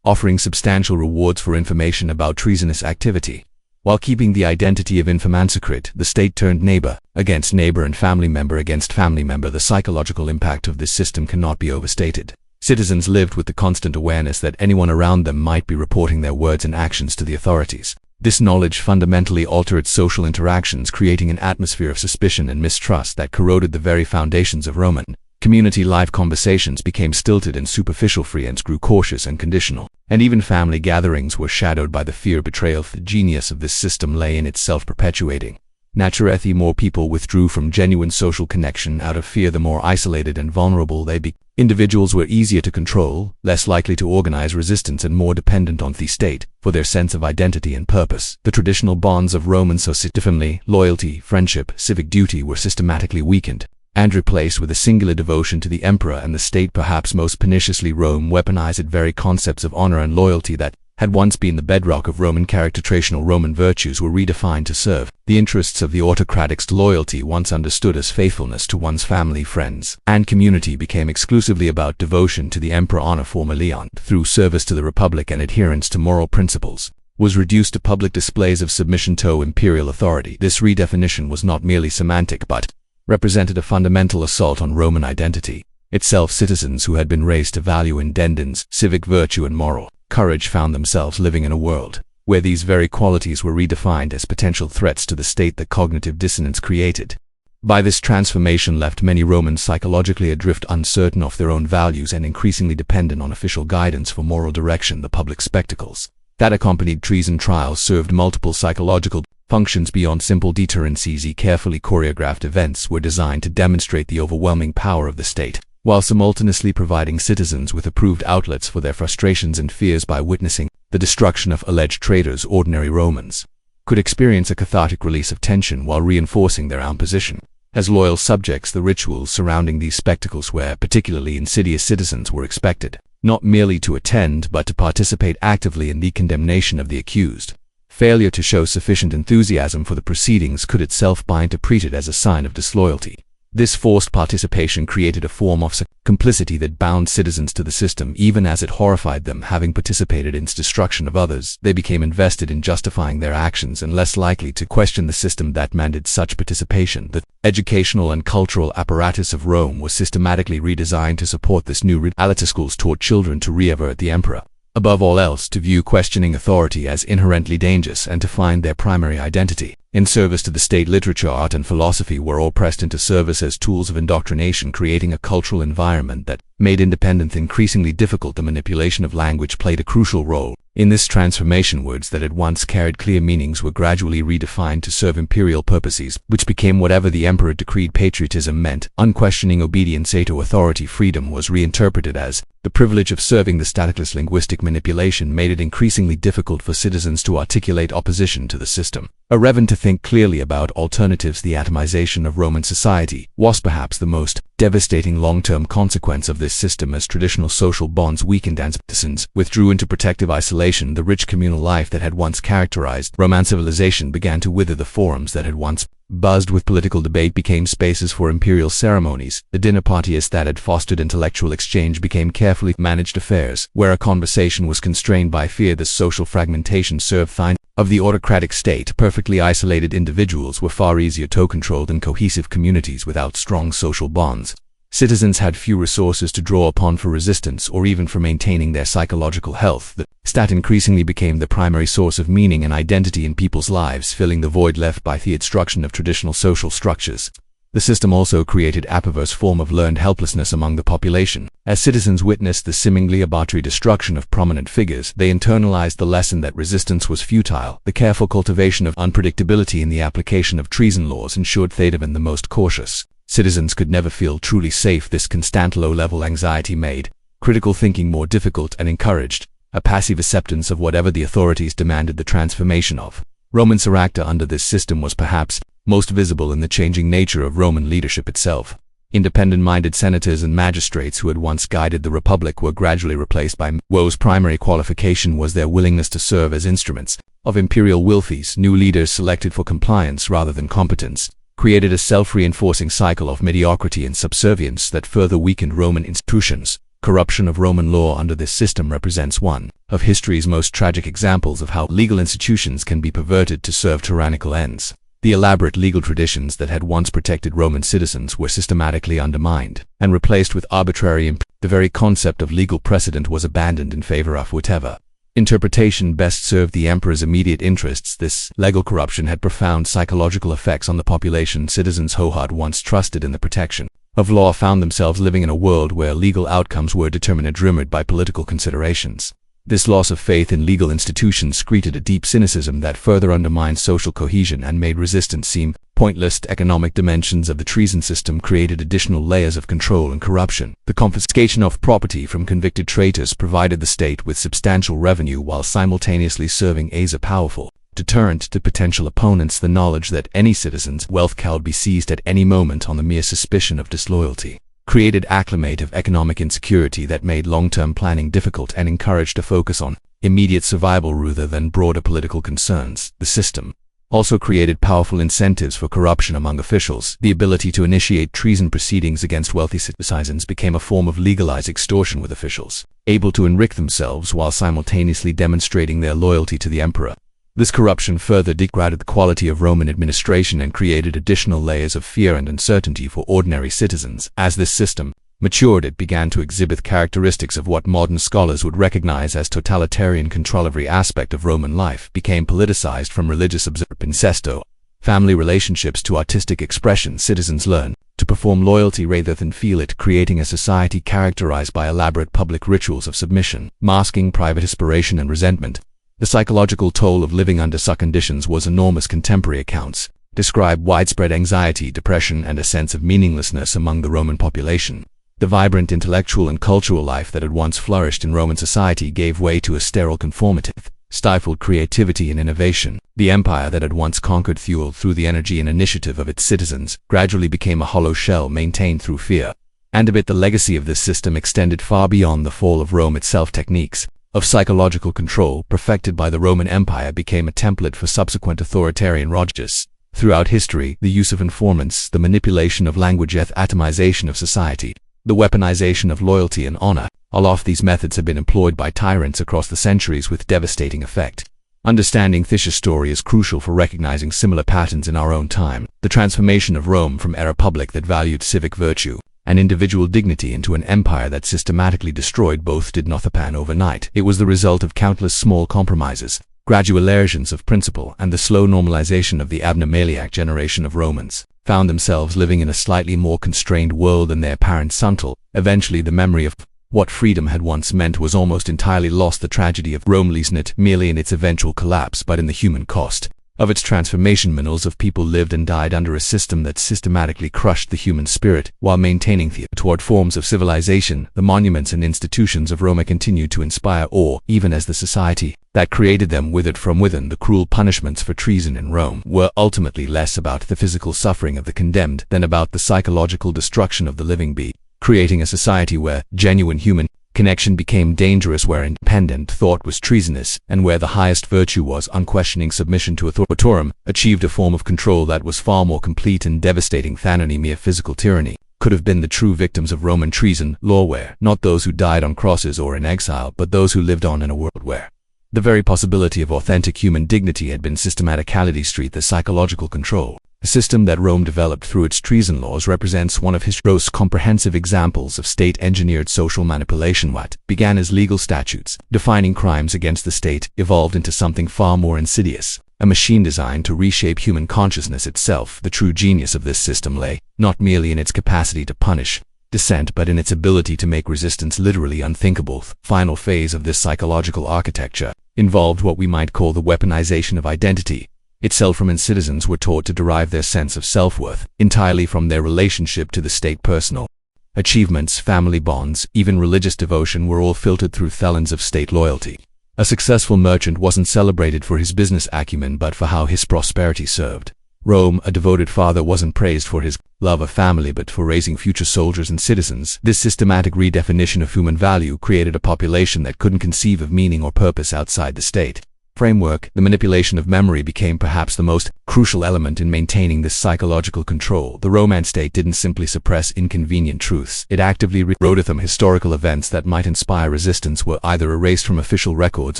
offering substantial rewards for information about treasonous activity. While keeping the identity of informant secret, the state turned neighbor against neighbor and family member against family member. The psychological impact of this system cannot be overstated. Citizens lived with the constant awareness that anyone around them might be reporting their words and actions to the authorities. This knowledge fundamentally altered social interactions, creating an atmosphere of suspicion and mistrust that corroded the very foundations of Roman community life. Conversations became stilted and superficial, friends grew cautious and conditional, and even family gatherings were shadowed by the fear of betrayal. The genius of this system lay in its self-perpetuating nature. The more people withdrew from genuine social connection out of fear, the more isolated and vulnerable they became. Individuals were easier to control, less likely to organize resistance, and more dependent on the state for their sense of identity and purpose. The traditional bonds of Roman society, family, loyalty, friendship, civic duty, were systematically weakened and replaced with a singular devotion to the emperor and the state. Perhaps most perniciously, Rome weaponized the very concepts of honor and loyalty that had once been the bedrock of Roman character. Traditional Roman virtues were redefined to serve the interests of the autocratic. Loyalty, once understood as faithfulness to one's family, friends, and community, became exclusively about devotion to the emperor. Honor, formerly earned through service to the republic and adherence to moral principles, was reduced to public displays of submission to imperial authority. This redefinition was not merely semantic but represented a fundamental assault on Roman identity itself. Citizens who had been raised to value independence, civic virtue, and moral courage found themselves living in a world where these very qualities were redefined as potential threats to the state. The cognitive dissonance created by this transformation left many Romans psychologically adrift, uncertain of their own values and increasingly dependent on official guidance for moral direction. The public spectacles that accompanied treason trials served multiple psychological functions beyond simple deterrence. Carefully choreographed events were designed to demonstrate the overwhelming power of the state, while simultaneously providing citizens with approved outlets for their frustrations and fears. By witnessing the destruction of alleged traitors, ordinary Romans could experience a cathartic release of tension while reinforcing their own position as loyal subjects. The rituals surrounding these spectacles were particularly insidious. Citizens were expected not merely to attend but to participate actively in the condemnation of the accused. Failure to show sufficient enthusiasm for the proceedings could itself be interpreted as a sign of disloyalty. This forced participation created a form of complicity that bound citizens to the system even as it horrified them. Having participated in its destruction of others, they became invested in justifying their actions and less likely to question the system that mandated such participation. The educational and cultural apparatus of Rome was systematically redesigned to support this new reality. Schools taught children to revere the emperor above all else, to view questioning authority as inherently dangerous, and to find their primary identity in service to the state. Literature, art, and philosophy were all pressed into service as tools of indoctrination, creating a cultural environment that made independence increasingly difficult. The manipulation of language played a crucial role in this transformation. Words that had once carried clear meanings were gradually redefined to serve imperial purposes, which became whatever the emperor decreed. Patriotism meant unquestioning obedience to authority. Freedom was reinterpreted as the privilege of serving the staticless. Linguistic manipulation made it increasingly difficult for citizens to articulate opposition to the system, or even to think clearly about alternatives. The atomization of Roman society was perhaps the most devastating long-term consequence of this system. As traditional social bonds weakened and citizens withdrew into protective isolation, the rich communal life that had once characterized Roman civilization began to wither. The forums that had once buzzed with political debate became spaces for imperial ceremonies. The dinner parties that had fostered intellectual exchange became carefully managed affairs, where a conversation was constrained by fear. This social fragmentation served sign of the autocratic state. Perfectly isolated individuals were far easier to control than cohesive communities without strong social bonds. Citizens had few resources to draw upon for resistance or even for maintaining their psychological health. The state increasingly became the primary source of meaning and identity in people's lives, filling the void left by the destruction of traditional social structures. The system also created a perverse form of learned helplessness among the population. As citizens witnessed the seemingly arbitrary destruction of prominent figures, they internalized the lesson that resistance was futile. The careful cultivation of unpredictability in the application of treason laws ensured that even the most cautious Citizens could never feel truly safe. This constant low-level anxiety made critical thinking more difficult and encouraged a passive acceptance of whatever the authorities demanded the transformation of. Roman character under this system was perhaps most visible in the changing nature of Roman leadership itself. Independent-minded senators and magistrates who had once guided the Republic were gradually replaced by whose primary qualification was their willingness to serve as instruments of imperial will. These new leaders, selected for compliance rather than competence, created a self-reinforcing cycle of mediocrity and subservience that further weakened Roman institutions. Corruption of Roman law under this system represents one of history's most tragic examples of how legal institutions can be perverted to serve tyrannical ends. The elaborate legal traditions that had once protected Roman citizens were systematically undermined and replaced with arbitrary imp. The very concept of legal precedent was abandoned in favor of whatever interpretation best served the emperor's immediate interests. This legal corruption had profound psychological effects on the population. Citizens who had once trusted in the protection of law found themselves living in a world where legal outcomes were determined by political considerations. This loss of faith in legal institutions created a deep cynicism that further undermined social cohesion and made resistance seem pointless. Economic dimensions of the treason system created additional layers of control and corruption. The confiscation of property from convicted traitors provided the state with substantial revenue while simultaneously serving as a powerful deterrent to potential opponents. The knowledge that any citizen's wealth could be seized at any moment on the mere suspicion of disloyalty created a climate of economic insecurity that made long-term planning difficult and encouraged a focus on immediate survival rather than broader political concerns. The system also created powerful incentives for corruption among officials. The ability to initiate treason proceedings against wealthy citizens became a form of legalized extortion, with officials able to enrich themselves while simultaneously demonstrating their loyalty to the emperor. This corruption further degraded the quality of Roman administration and created additional layers of fear and uncertainty for ordinary citizens. As this system matured, it began to exhibit characteristics of what modern scholars would recognize as totalitarian control. Every aspect of Roman life became politicized, from religious observance to family relationships to artistic expression. Citizens learned to perform loyalty rather than feel it, creating a society characterized by elaborate public rituals of submission, masking private aspiration and resentment. The psychological toll of living under such conditions was enormous. Contemporary accounts describe widespread anxiety, depression, and a sense of meaninglessness among the Roman population. The vibrant intellectual and cultural life that had once flourished in Roman society gave way to a sterile conformity, stifled creativity and innovation. The empire that had once conquered, fueled through the energy and initiative of its citizens, gradually became a hollow shell maintained through fear and a bit. The legacy of this system extended far beyond the fall of Rome itself. Techniques of psychological control perfected by the Roman Empire became a template for subsequent authoritarian regimes. Throughout history, the use of informants, the manipulation of language, the atomization of society, the weaponization of loyalty and honor, all of these methods have been employed by tyrants across the centuries with devastating effect. Understanding this story is crucial for recognizing similar patterns in our own time. The transformation of Rome from a republic that valued civic virtue and individual dignity into an empire that systematically destroyed both did not happen overnight. It was the result of countless small compromises, gradual erosions of principle, and the slow normalization of the abnomaniac generation of Romans found themselves living in a slightly more constrained world than their parents until eventually the memory of what freedom had once meant was almost entirely lost. The tragedy of Rome lies not merely in its eventual collapse but in the human cost of its transformation. Millions of people lived and died under a system that systematically crushed the human spirit while maintaining the toward forms of civilization. The monuments and institutions of Rome continued to inspire awe even as the society that created them withered from within. The cruel punishments for treason in Rome were ultimately less about the physical suffering of the condemned than about the psychological destruction of the living being, creating a society where genuine human connection became dangerous, where independent thought was treasonous, and where the highest virtue was unquestioning submission to authority. Achieved a form of control that was far more complete and devastating than any mere physical tyranny could have been. The true victims of Roman treason law were not those who died on crosses or in exile, but those who lived on in a world where the very possibility of authentic human dignity had been systematically street. The psychological control, a system that Rome developed through its treason laws, represents one of history's most comprehensive examples of state-engineered social manipulation. What began as legal statutes defining crimes against the state evolved into something far more insidious, a machine designed to reshape human consciousness itself. The true genius of this system lay not merely in its capacity to punish dissent but in its ability to make resistance literally unthinkable. The final phase of this psychological architecture involved what we might call the weaponization of identity. itself. Roman citizens were taught to derive their sense of self-worth entirely from their relationship to the state. Personal achievements, family bonds, even religious devotion were all filtered through thelons of state loyalty. A successful merchant wasn't celebrated for his business acumen but for how his prosperity served Rome. A devoted father wasn't praised for his love of family but for raising future soldiers and citizens. This systematic redefinition of human value created a population that couldn't conceive of meaning or purpose outside the state framework. The manipulation of memory became perhaps the most crucial element in maintaining this psychological control. The Roman state didn't simply suppress inconvenient truths. It actively rewrote them. Historical events that might inspire resistance were either erased from official records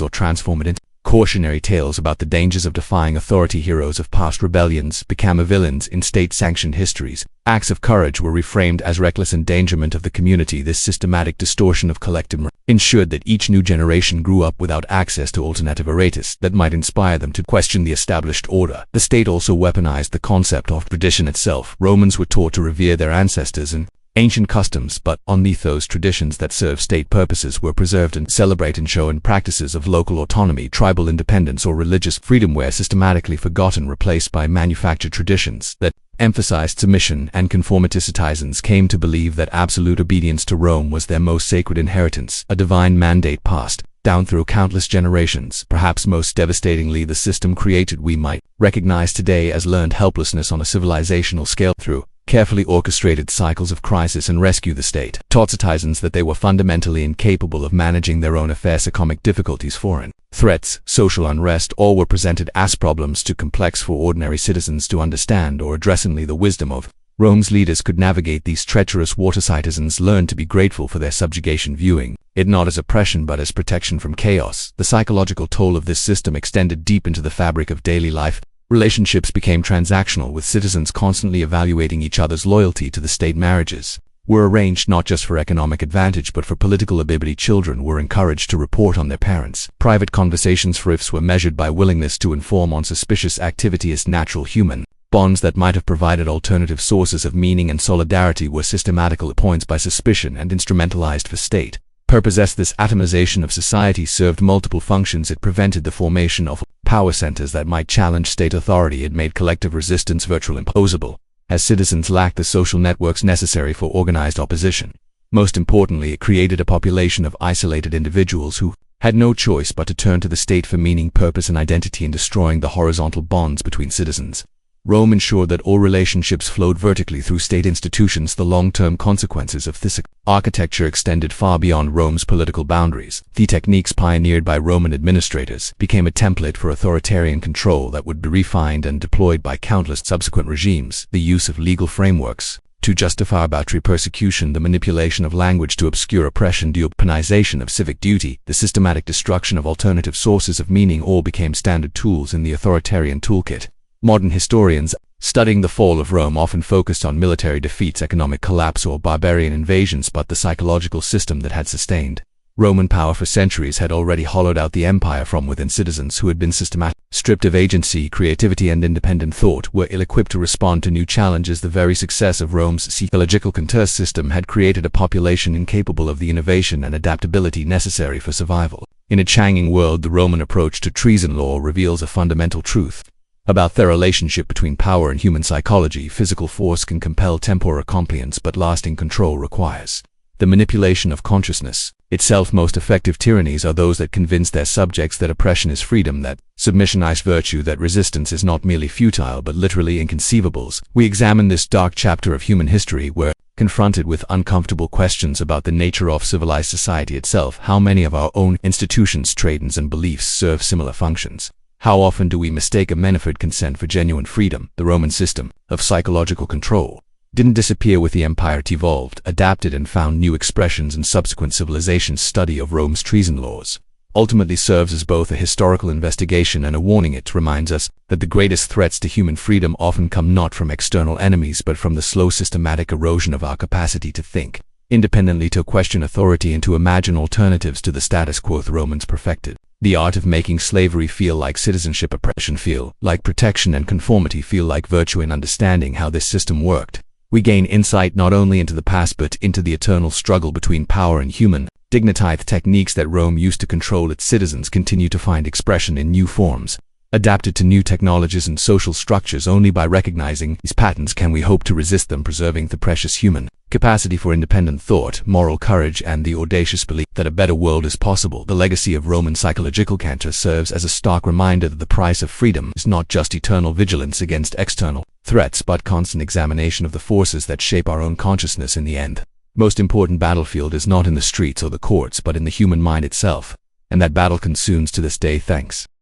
or transformed into cautionary tales about the dangers of defying authority. Heroes of past rebellions became villains in state-sanctioned histories. Acts of courage were reframed as reckless endangerment of the community. This systematic distortion of collective memory ensured that each new generation grew up without access to alternative narratives that might inspire them to question the established order. The state also weaponized the concept of tradition itself. Romans were taught to revere their ancestors and ancient customs, but underneath those traditions that serve state purposes were preserved and celebrate and show in practices of local autonomy, tribal independence, or religious freedom were systematically forgotten, replaced by manufactured traditions that emphasized submission and conformity. Citizens came to believe that absolute obedience to Rome was their most sacred inheritance, a divine mandate passed down through countless generations. Perhaps most devastatingly, the system created we might recognize today as learned helplessness on a civilizational scale. Through carefully orchestrated cycles of crisis and rescue, the state taught citizens that they were fundamentally incapable of managing their own affairs. Economic difficulties, foreign threats, social unrest, all were presented as problems too complex for ordinary citizens to understand or address. Only the wisdom of Rome's leaders could navigate these treacherous waters. Citizens learned to be grateful for their subjugation, viewing it not as oppression but as protection from chaos. The psychological toll of this system extended deep into the fabric of daily life. Relationships became transactional, with citizens constantly evaluating each other's loyalty to the state. Marriages were arranged not just for economic advantage but for political ability. Children were encouraged to report on their parents' private conversations. Thrifts were measured by willingness to inform on suspicious activity. As natural human bonds that might have provided alternative sources of meaning and solidarity were systematically points by suspicion and instrumentalized for state purposes. This atomization of society served multiple functions. It prevented the formation of power centers that might challenge state authority. It made collective resistance virtually impossible, as citizens lacked the social networks necessary for organized opposition. Most importantly, it created a population of isolated individuals who had no choice but to turn to the state for meaning, purpose, and identity. In destroying the horizontal bonds between citizens, Rome ensured that all relationships flowed vertically through state institutions. The long-term consequences of this architecture extended far beyond Rome's political boundaries. The techniques pioneered by Roman administrators became a template for authoritarian control that would be refined and deployed by countless subsequent regimes. The use of legal frameworks to justify arbitrary persecution, the manipulation of language to obscure oppression, the weaponization of civic duty, the systematic destruction of alternative sources of meaning all became standard tools in the authoritarian toolkit. Modern historians studying the fall of Rome often focused on military defeats, economic collapse, or barbarian invasions, but the psychological system that had sustained Roman power for centuries had already hollowed out the empire from within. Citizens who had been systematically stripped of agency, creativity, and independent thought were ill-equipped to respond to new challenges. The very success of Rome's psychological control system had created a population incapable of the innovation and adaptability necessary for survival. In a changing world, the Roman approach to treason law reveals a fundamental truth about the relationship between power and human psychology. Physical force can compel temporal compliance, but lasting control requires the manipulation of consciousness itself. Most effective tyrannies are those that convince their subjects that oppression is freedom, that submission is virtue, that resistance is not merely futile but literally inconceivable. We examine this dark chapter of human history where, confronted with uncomfortable questions about the nature of civilized society itself, how many of our own institutions, traditions, and beliefs serve similar functions? How often do we mistake a manufactured consent for genuine freedom? The Roman system of psychological control didn't disappear with the empire. It evolved, adapted, and found new expressions in subsequent civilizations. Study of Rome's treason laws ultimately serves as both a historical investigation and a warning. It reminds us that the greatest threats to human freedom often come not from external enemies but from the slow systematic erosion of our capacity to think independently, to question authority, and to imagine alternatives to the status quo. The Romans perfected the art of making slavery feel like citizenship, oppression feel like protection, and conformity feel like virtue. In understanding how this system worked, we gain insight not only into the past but into the eternal struggle between power and human dignity. The techniques that Rome used to control its citizens continue to find expression in new forms. Adapted to new technologies and social structures. Only by recognizing these patterns can we hope to resist them, preserving the precious human capacity for independent thought, moral courage, and the audacious belief that a better world is possible. The legacy of Roman psychological cancer serves as a stark reminder that the price of freedom is not just eternal vigilance against external threats, but constant examination of the forces that shape our own consciousness. In the end, most important battlefield is not in the streets or the courts, but in the human mind itself, and that battle consumes to this day. Thanks.